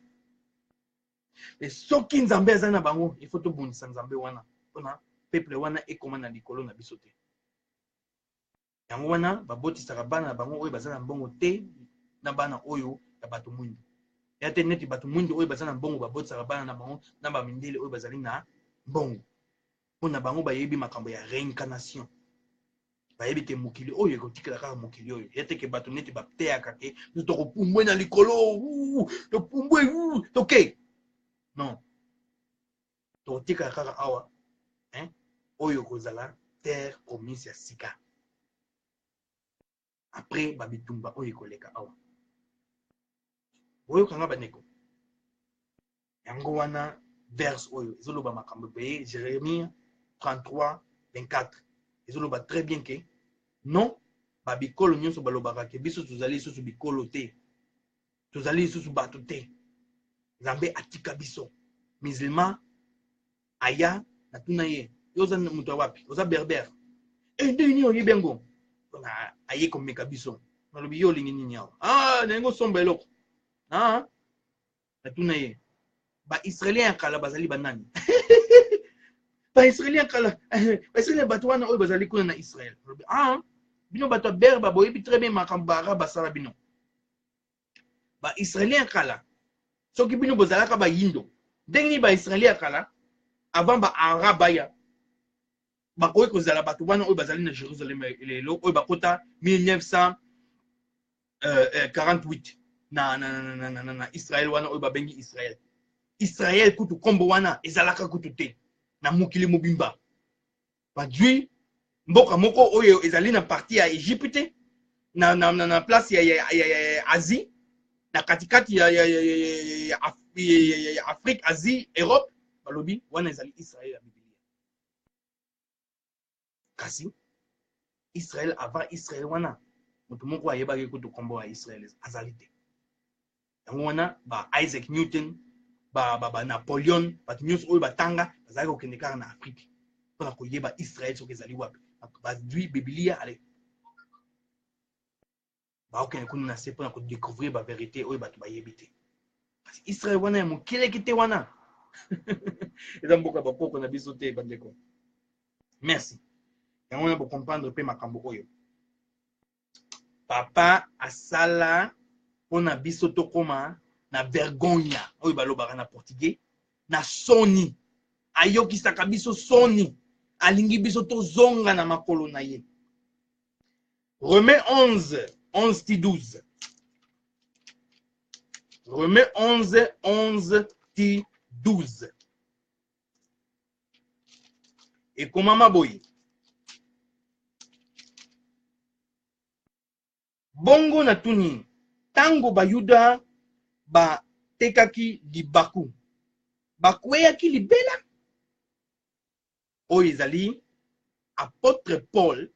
A: Mais soki Nzambe aza na bango, il faut tobundisa Nzambe wana mpona peuple wana ekoma na likolo na biso te. Yango wana babotisaka bana na bango oyo baza na mbongo te na bana oyo ya bato mwindu. Ya te neti bato mwindu oyo baza na mbongo babotisaka bana na bango na bamindele oyo bazali na mbongo. Mpona bango bayebi makambo ya réincarnation. bayebi ke mokili oyo ekotikela kaka mokili oyo yete ke bato neti bateyaka ke tokopumbwe na likolo topumbwe toke non tokotikala kaka awa oyo kozala terre promise ya sika après babitumba oyo ekoleka awa boyokanga bandeko yango wana verse oyo ezoloba makambo peye Jérémie 33 24 ezoloba très bien ke non babikolo nyonso balobaka ke biso tozali lisusu bikolo te tozali lisusu bato te nzambe atika biso musulman aya natuna ye yo oza moto ya wapi oza berbere nde nini oyebi yango aye komeka biso nalobi yo olingi nini awa na yango somba eloko natuna ye baisraélien ya kala bazali banani baisraélien ya kala baisraélien bato wana oyo bazali kuna na israel bino bato ya berbe boyebi très bien makambo baarabe basala bino baisraélien ya kala soki bino bozalaka bayindo ndenge nini baisraélien ya kala avant baarabe aya bakoki kozala bato wana oyo bazali na jérusalem lelo oyo bakota 1948 na israel wana oyo babengi israel israel kutu kombo wana ezalaka kutu te na mokili mobimba badwi mboka moko oyo ezali na parti ya Egypte na place ya Asie na katikati ya Afrique Asie Europe balobi wana ezali Israel ya Biblia kasi Israel avant Israel wana moto moko ayebaki kutu kombo ya Israel azali te yango wana ba Isaac Newton ba Napoleon bato nyonso oyo batanga bazali kokende kaka na Afrique mpona koyeba Israel soki ezali wapi badwi Biblia ale baokende kuna na se mpona kodécouvrir bavérité oyo bato bayebi te kasi Israel wana ya mokeleki te wana eza mboka bakoko na biso te bandeko merci yango wana bocomprendre mpe makambo oyo papa asala mpona biso tokoma na vergogne oyo balobaka na portugais na soni ayokisaka biso soni alingi biso tozonga na makolo na ye Romains 11:12 Romains 11:12 ekomama boye bongo na tuni tango bayuda batekaki libaku bakweyaki libela oyo ezali apôtre Paul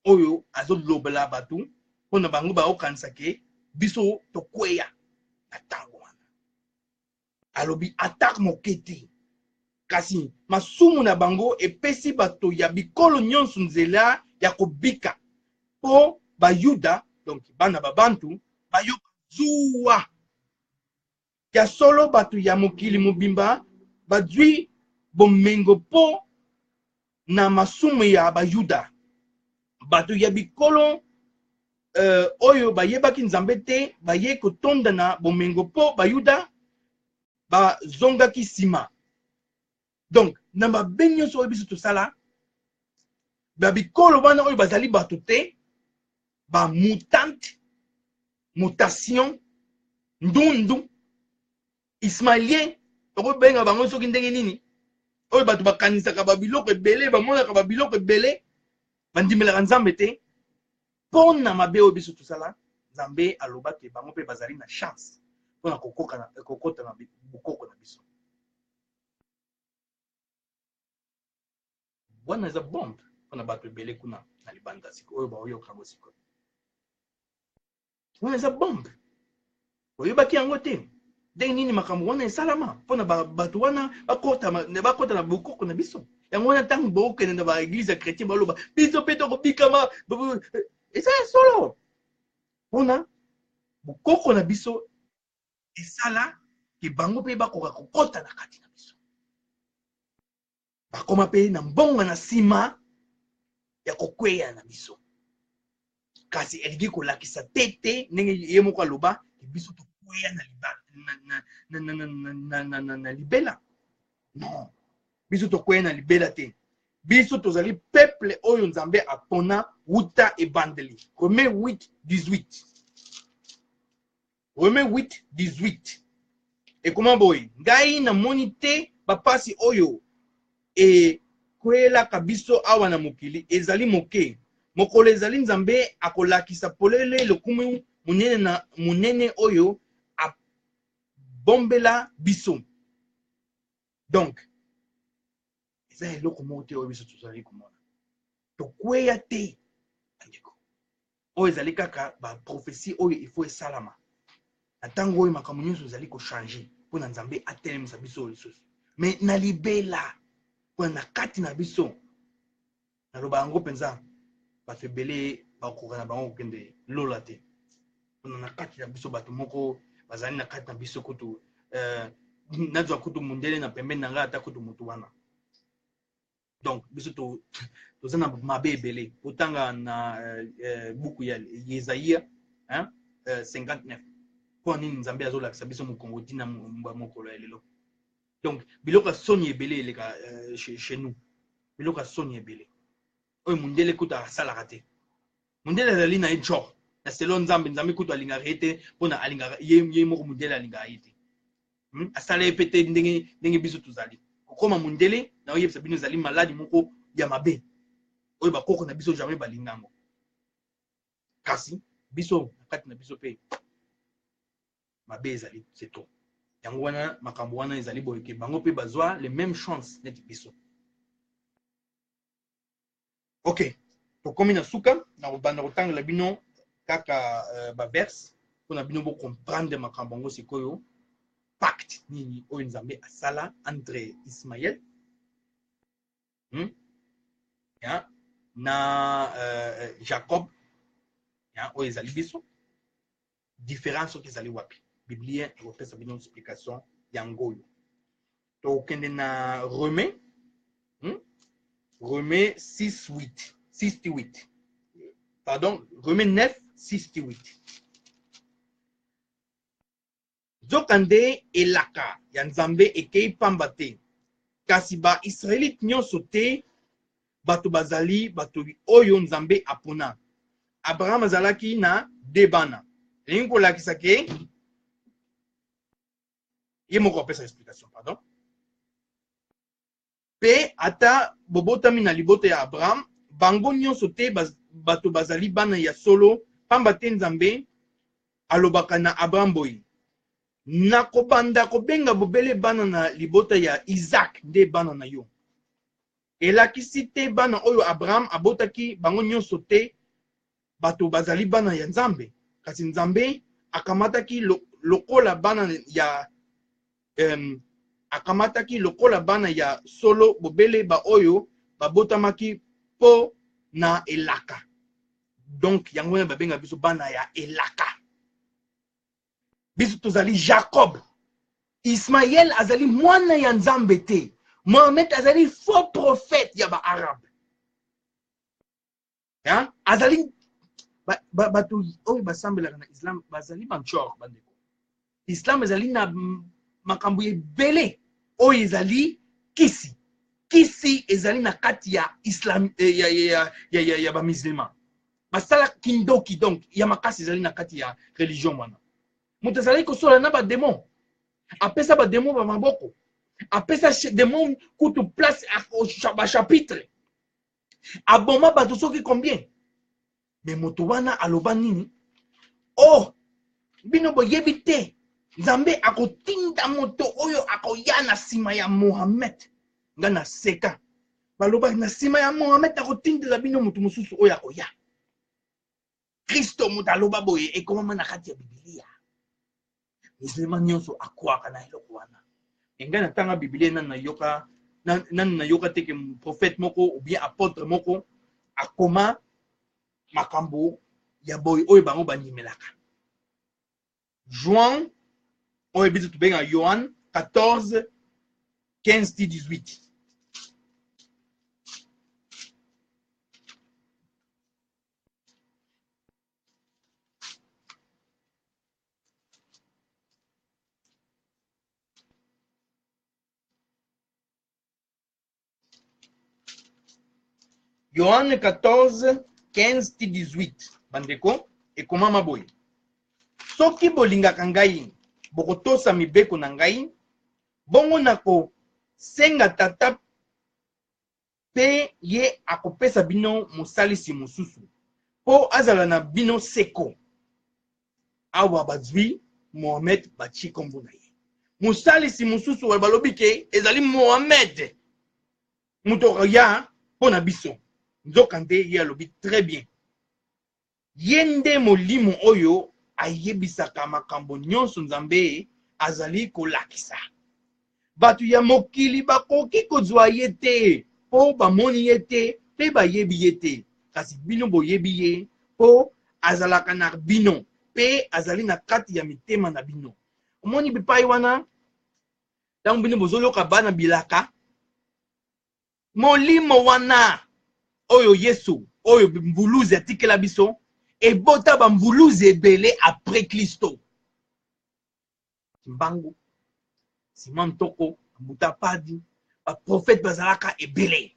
A: oyo azolobela bato mpona bango baokanisa ke biso tokweya na ntango wana alobi atake moke te kasi masumu na bango epesi bato ya bikolo nyonso nzela ya kobika mpo bayuda donc bana babantu bayoka zuwa ya solo bato ya mokili mobimba badwi bomengo mpo na masumu ya bayuda bato ya bikolo oyo bayebaki nzambe te baye kotonda na bomengo mpo bayuda bazongaki nsima donc na mabe nyonso oyo biso tosala babikolo wana oyo bazali bato te bamutante mutation ndundu ismailien okobenga bango soki ndenge nini oyo bato bakanisaka babiloko ebele bamonaka babiloko ebele bandimelaka nzambe te mpona mabe oyo biso tosala nzambe alobaki bango mpe bazali na chance mpona kokota na bokoko na biso wana eza bombe mpona bato ebele kuna na libanda siko oyo baoyokango sikoyo wana eza bombe oyebaki yango te ndenge nini makambo wana esalama mpona bato wana bakota na bokoko na biso yango wana ntango bookende na baeglise ya chrétien baloba biso mpe tokobikama eza ya solo mpona bokoko na biso esala ke bango mpe bakoka kokota na kati na biso bakoma mpe na mbongo na nsima ya kokweya na biso kasi elingi kolakisa te ndenge ye moko aloba biso tokweya na libela non biso tokweya na libela te biso tozali peuple oyo nzambe apona wuta ebandeli. Romains 8:18. Romains 8:18. Ekoma boye ngai namoni te bapasi oyo kwelaka biso awa na mokili ezali moke. Mokolo ezali nzambe akolakisa polele lokumu munene oyo abombela biso. Donc eza eloko moko te oyo biso tozali komona. Tokweya te bandeko. Oyo ezali kaka baprofesi oyo ifo esalama. Na ntango oyo makambo nyonso ezali kochange mpona nzambe atelemisa biso oyo lisusu. Me na libela mpona na kati na biso naloba yango mpenza bato ebele bakoka na bango kokende lola te. Mpona na kati na biso bato moko bazali na kati na biso kutu nazwa kutu mundele na pembeni na ngai ata kutu motu wana. Donc biso toza na mabe ebele. Otanga na buku ya Yesaïa 59. Pour nini nzambe azolakisa biso mokongo tina mokolo ya lelo. Donc biloko ya soni ebele eleka chez nous. Biloko ya soni ebele oyo mundele kuta asalaka te. Mundele azali na ejo na selo nzambe kuta alingaka ete mpona alingaka ye moko mundele alingaka ye te. Asala ye pete ndenge biso tozali kokoma mundele na oyebisa bino ezali maladi moko ya mabe oyo bakoko na biso jamais balingango. Kasi biso na kati na biso pe mabe ezali c'est tout. Yango wana makambo wana ezali boyeke bango pe bazwa les mêmes chances neti biso. Ok, tokomi na suka na kobanda kotangela bino kaka baverse mpona bino bocomprendre makambo yango sikoyo pacte nini oyo nzambe asala entre Ismaël na Jacob oyo ezali biso différence oyo ezali wapi. Biblien ekopesa bino explication yango oyo. Tokende na Romains Romains 6:8. Pardon, Romains 9:6-8. Zokande elaka ya nzambe ekei pamba te. Kasi ba Israelite nyonso te bato bazali bato oyo nzambe apona. Abraham azalaki na debana. Elingi kolakisa ke ye moko apesa explication, pardon. Pe ata bobotami na liboto ya Abraham bango nyonso te bato bazali bana ya solo pamba te nzambe alobaka na Abraham boye na kobanda kobenga bobele bana na libota ya Isaac nde bana na yo. Elakisi te bana oyo Abraham abotaki bango nyonso te bato bazali bana ya nzambe. Kasi nzambe akamataki lokola bana ya akamataki lokola bana ya solo bobele ba oyo babotamaki po na elaka. Donc yango wana babenga biso bana ya elaka. Biso tozali Jacob. Ismaël azali mwana ya nzambe te. Mohamed azali faux prophète ya ba arabe. Azali bato oyo basambelaka na Islam bazali banchor bandeko. Islam ezali na makambo ebele oyo ezali kisi. Kisi ezali na kati ya Islam ya ba musulman. Basala kindoki donc ya makasi ezali na kati ya religion wana. Moto azali kosola na ba démon. Apesa ba démon ba maboko. Apesa démon kutu place ba chapitre. Aboma bato soki combien? Mais moto wana aloba nini? Oh, bino boyebi te. Nzambe akotinda moto oyo akoya na sima ya Mohamed. Nga na seka. Baloba na sima ya Mohamed akotindela bino moto mosusu oyo akoya. Kristo moto aloba boye ekomama na kati ya Biblia. Musulman nyonso akwaka na eloko wana. Nga na tanga Biblia nan na yoka teke prophète moko ou bien apôtre moko akoma makambo ya boy oyo bango banyimelaka. Juan oyo bitu tubenga Yohan 14:15-18. Yohane 14, 15-18. Bandeko, ekomama boye. Soki bolingaka ngai, bokotosa mibeko na ngai, bongo nako senga tata pe ye akopesa bino mosalisi mosusu po azala na bino seko. Awa bazwi Mohamed bachi kombo na ye. Mosalisi mosusu wa balobi ke ezali Mohamed. Muto ya pona biso. Nzokande ye alobi très bien. Yende molimo oyo ayebisaka makambo nyonso Nzambe azali kolakisa. Batu ya mokili bakoki kozwa ye te po bamoni ye te pe bayebi ye te. Kasi bino boyebi ye po azalaka na bino pe azali na kati ya mitema na bino. Omoni bipai wana tango bino bozoloka bana bilaka molimo wana oyo Yesu oyo mbuluzi atikela biso ebota ba mbuluzi ebele après Kristo. Mbangu Simon Toko Mutapadi ba prophète bazalaka ebele.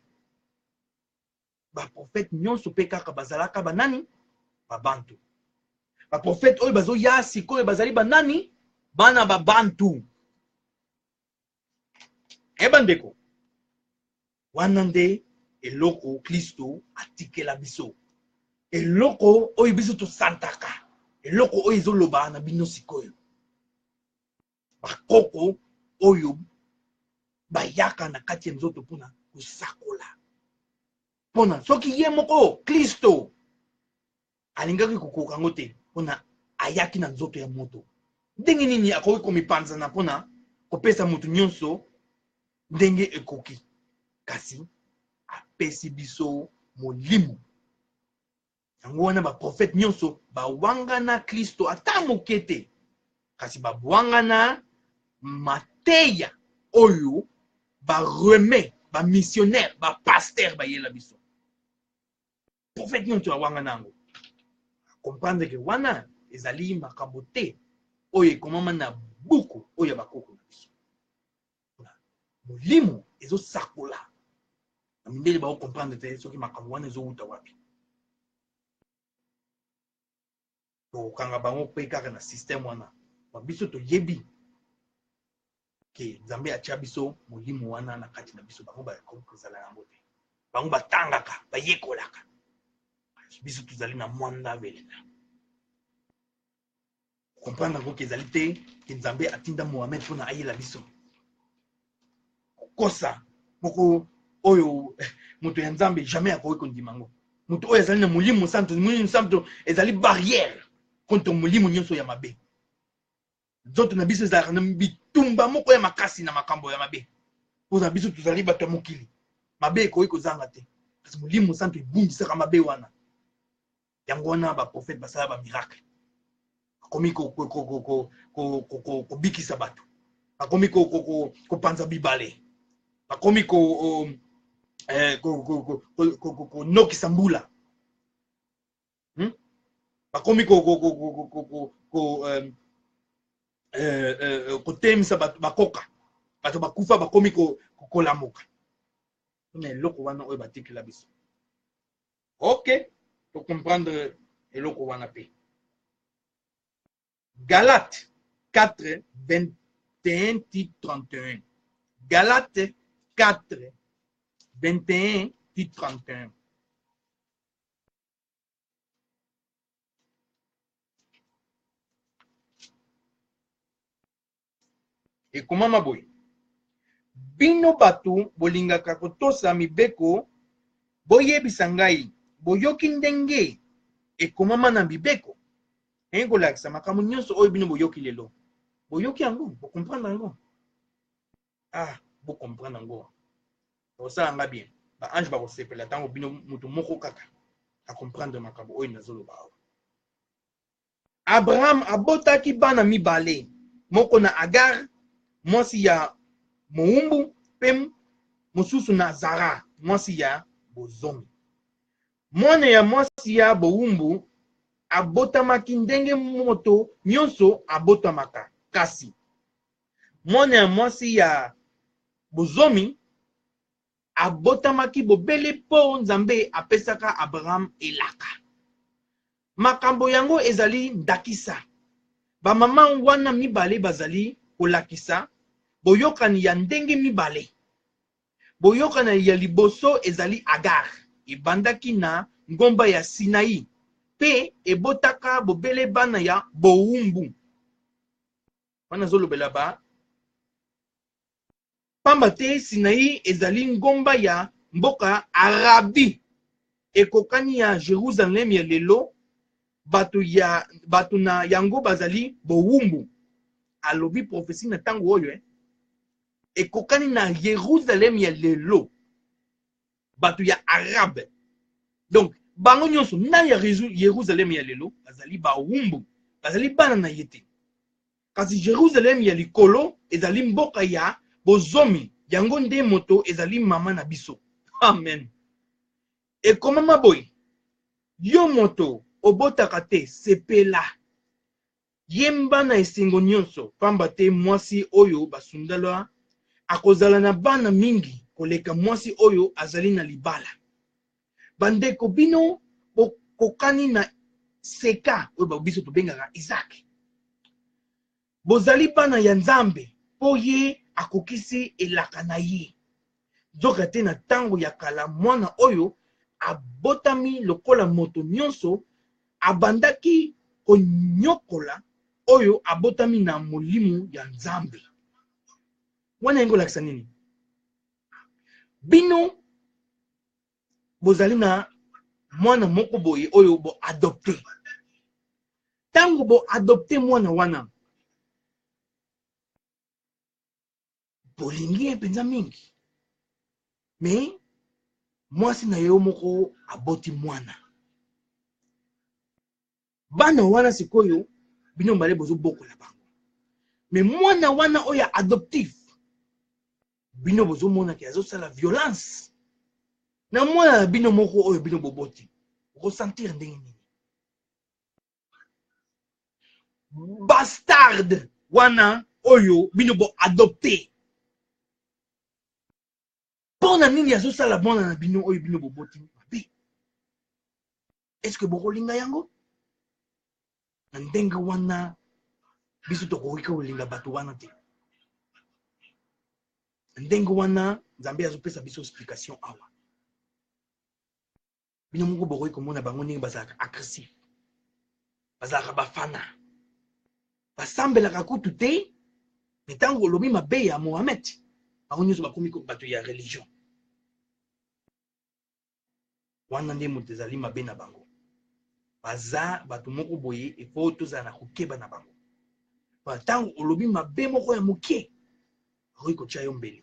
A: Ba prophète nyonso pe kaka bazalaka banani babantu. Ba prophète oyo bazo ya sikoyo bazali banani bana babantu. Ebandeko wana nde eloko Kristo atikela biso. Eloko oyo biso to santaka. Eloko oyo ezoloba na bino sikoyo. Bakoko oyo bayaka na kati ya nzoto pona kosakola. Pona soki ye moko Kristo alingaki kokoka ngo te pona ayaki na nzoto ya moto. Ndenge nini akoki komipanza na pona kopesa moto nyonso ndenge ekoki. Kasi apesi biso molimo. Yango wana ba prophète nyonso bawangana Kristo ata moke te. Kasi babwangana mateya oyo ba remet ba missionnaire ba pasteur ba yela biso. Prophète nyonso bawangana yango. Comprendre que wana ezali makambo te oyo ekomama na buku oyo bakoko na biso. Molimo ezosakola. Na mindele ba comprendre te soki makambo wana ezouta wapi. Kanga bango pe kaka na système wana. Ba biso to yebi ke Nzambe atia biso molimo wana na kati na biso bango ba kozala yango te. Bango batangaka, bayekolaka. Biso tozali na mwanda velela. Comprendre ko kezali te ke Nzambe atinda Mohamed pona ayela biso. Kosa moko oyo moto ya Nzambe jamais akoki kondimango. Moto oyo ezali na molimo santo ezali barrière contre molimo nyonso ya mabe. Nzoto na biso ezalaka na bitumba moko ya makasi na makambo ya mabe. Pona biso tozali bato ya mokili. Mabe ekoki kozanga te. Kasi molimo santo ebungisaka mabe wana. Yango wana ba prophète basala ba miracle. Bakomi ko bikisa bato. Bakomi ko panza bibale. Bakomi ko nokisa mbula. Bakomi ko temisa bato bakoka. Bato bakufa bakomi kolamuka. Mais eloko wana oyo batikela biso. OK, pour comprendre eloko wana pe. Galates 4, 21-31. Galates 4, 21-31. Et comment ma boy? Bino batu bolingaka kotosa mibeko boyebisa ngai boyoki ndenge ekomama na mibeko. Engo lakisa makambo nyonso oyo bino boyoki lelo. Boyoki yango, bo comprendre yango. Ah, bo comprendre yango. Osala nga bien. Ba ange ba kosepela tango bino mutu moko kaka a comprendre makambo oyo nazoloba awa. Abraham abotaki bana mibale. Moko na Agar, mwasi ya Moumbu, pe mosusu na Zara, mwasi ya bozomi. Mwana ya mwasi ya Moumbu abotamaki ndenge moto nyonso abotamaka. Kasi mwana ya mwasi ya bozomi abotamaki bobele po nzambe apesaka Abraham elaka. Makambo yango ezali ndakisa. Bamama wana mibale bazali kolakisa boyokani ya ndenge mibale. Boyokani ya liboso ezali Agar, ebandaki na ngomba ya Sinai, pe ebotaka bobele bana ya bowumbu. Wana zolobela ba pamba te Sinai ezali ngomba ya mboka Arabi, ekokani ya Jerusalem ya lelo, batu na yango bazali bowumbu. Alobi prophétie na tango oyo ekokani na Jerusalem ya lelo, batu ya Arabe. Donc bango nyonso na ya Jerusalem ya lelo bazali bawumbu, bazali bana na yete. Kasi Jerusalem ya likolo ezali mboka ya bozomi, yango nde moto ezali mama na biso. Amen. Ekomama boy, yo moto obotaka te sepela, yemba na esengo nyonso, pamba te mwasi oyo basundala akozala na bana mingi koleka mwasi oyo azali na libala. Bandeko bino kokani na seka oyo biso tobengaka Isaac. Bozali bana ya Nzambe po ye akokisi elaka na ye. Zoka te na tango ya kala mwana oyo abotami lokola moto nyonso abandaki konyokola oyo abotami na molimo ya Nzambe. Wana yango lakisa nini? Bino bozali na mwana moko boye oyo bo adopte. Tango bo adopte mwana wana, bolingi penza mingi. Mais mwasi na yo moko aboti mwana. Bana wana sikoyo bino mbale bozo bokola bango. Mais mwana wana oya adoptif, bino bozo mona ki azosala violence. Na mwana bino moko oyo bino boboti, ressentir ndenge nini? Bastard wana oyo bino bo adopté. Pona nini azosala mwana na bino oyo bino boboti mabe? Est-ce que bokolinga yango? Na ndenge wana biso tokoki kolinga bato wana te. Ndenge wana Nzambe azopesa biso explication awa. Bino moko bokoki komona bango ndenge bazalaka agressif, bazalaka bafana, basambelaka kutu te, mais tango olobi mabe ya Mohamed, bango nyonso bakomi bato ya religion. Wana nde moto ezali mabe na bango. Baza bato moko boye efo tozala na kokeba na bango. Tango olobi mabe moko ya moke, bakoki kotia yo mbele.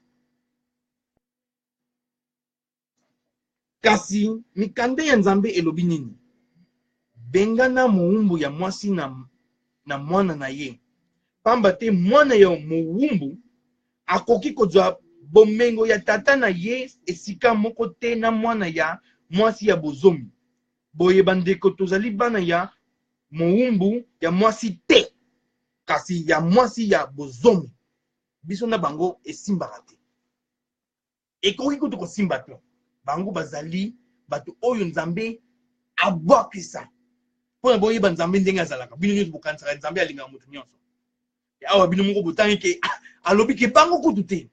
A: Kasi mikande ya Nzambe elobi nini? Bengana mowumbu ya mwasi na mwana na ye. Pamba te mwana ya mowumbu akoki kozwa bomengo ya tata na ye esika moko te na mwana ya mwasi ya bozomi. Boye bandeko tozali bana ya mowumbu ya mwasi te, kasi ya mwasi ya bozomi. Biso na bango esimbaka te. Ekoki kutu kosimba te. Bango bazali bato oyo Nzambe abwakisa. Pona boyeba Nzambe ndenge azalaka. Bino nyonso bokanisaka Nzambe alingaka moto nyonso. Awa bino moko botangi ke alobi ke bango kutu te.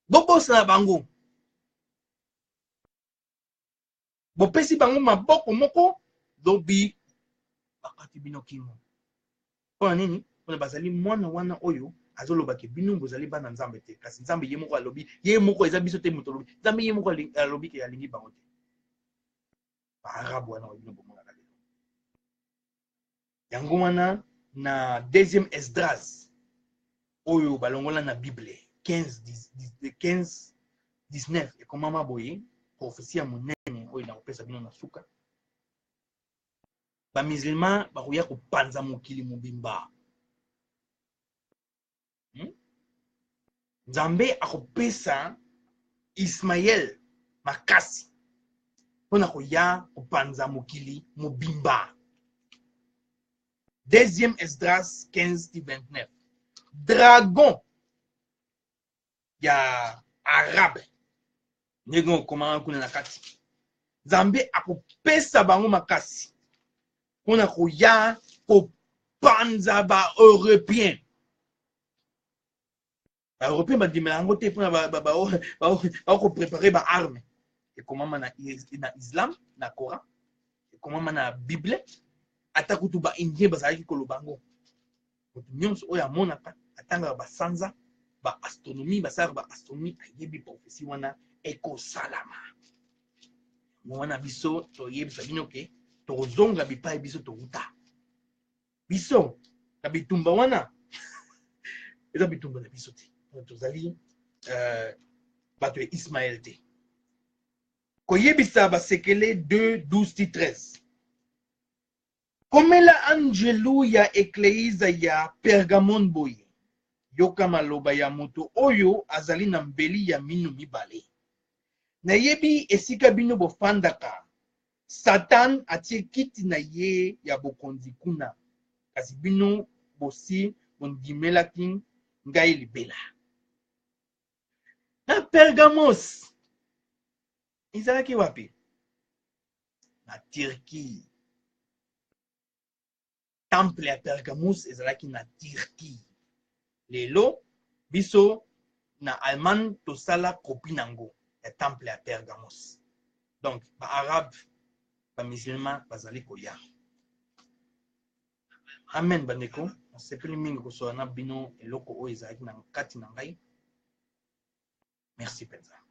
A: Bobosa na bango. Bopesi bango maboko moko lobi bakati bino kingo. Pona nini? Pona bazali mwana wana oyo azoloba ke bino bozali bana Nzambe te. Kasi Nzambe ye moko alobi, ye moko eza biso te moto lobi. Nzambe ye moko alobi ke alingi bango te. Arabu wana bino bomona kale. Yango wana na deuxième Esdras oyo balongola na Bible 15 19 ekomama boye prophétie ya monene oyo na kopesa bino na suka. Ba musulman bakoya kopanza mokili mobimba. Nzambe akopesa Ismaël makasi pona koya kopanza mokili mobimba. Deuxième Esdras 15-29. Dragon ya Arabe ndenge okoma kuna na kati Nzambe akopesa bango makasi mpona koya kopanza ba européen baeuropéen bandimela yango te mpona bakoprépare baarme ekomama na islam na coran ekomama na bible ata kutu baindien bazalaki koloba yango moto nyonso oyo amonaka atangaka basanza baastronomie basalaka baastronomie ayebi prophétie wana ekosalama wana biso toyebisa bino ke tokozonga bipai biso touta biso na bitumba wana eza bitumba na biso te tozali bato ya Ismaël te koyebisa basekele 2:12-13 komela angelu ya ekleiza ya Pergamon boye yoka maloba ya moto oyo azali na mbeli ya minu mibale nayebi esika bino bofandaka Satan atie kiti na ye ya bokonzi kuna kasi bino bosi bondimelaki ngai libela na Pergamos ezalaki wapi na Turquie temple ya Pergamos ezalaki na Turquie lelo biso na Allemagne tosala kopi nango ya temple ya Pergamos donc ba arabe ba musulman bazali koya amen bandeko nasepeli mingi kosola na bino eloko oyo ezalaki na kati na ngai merci penza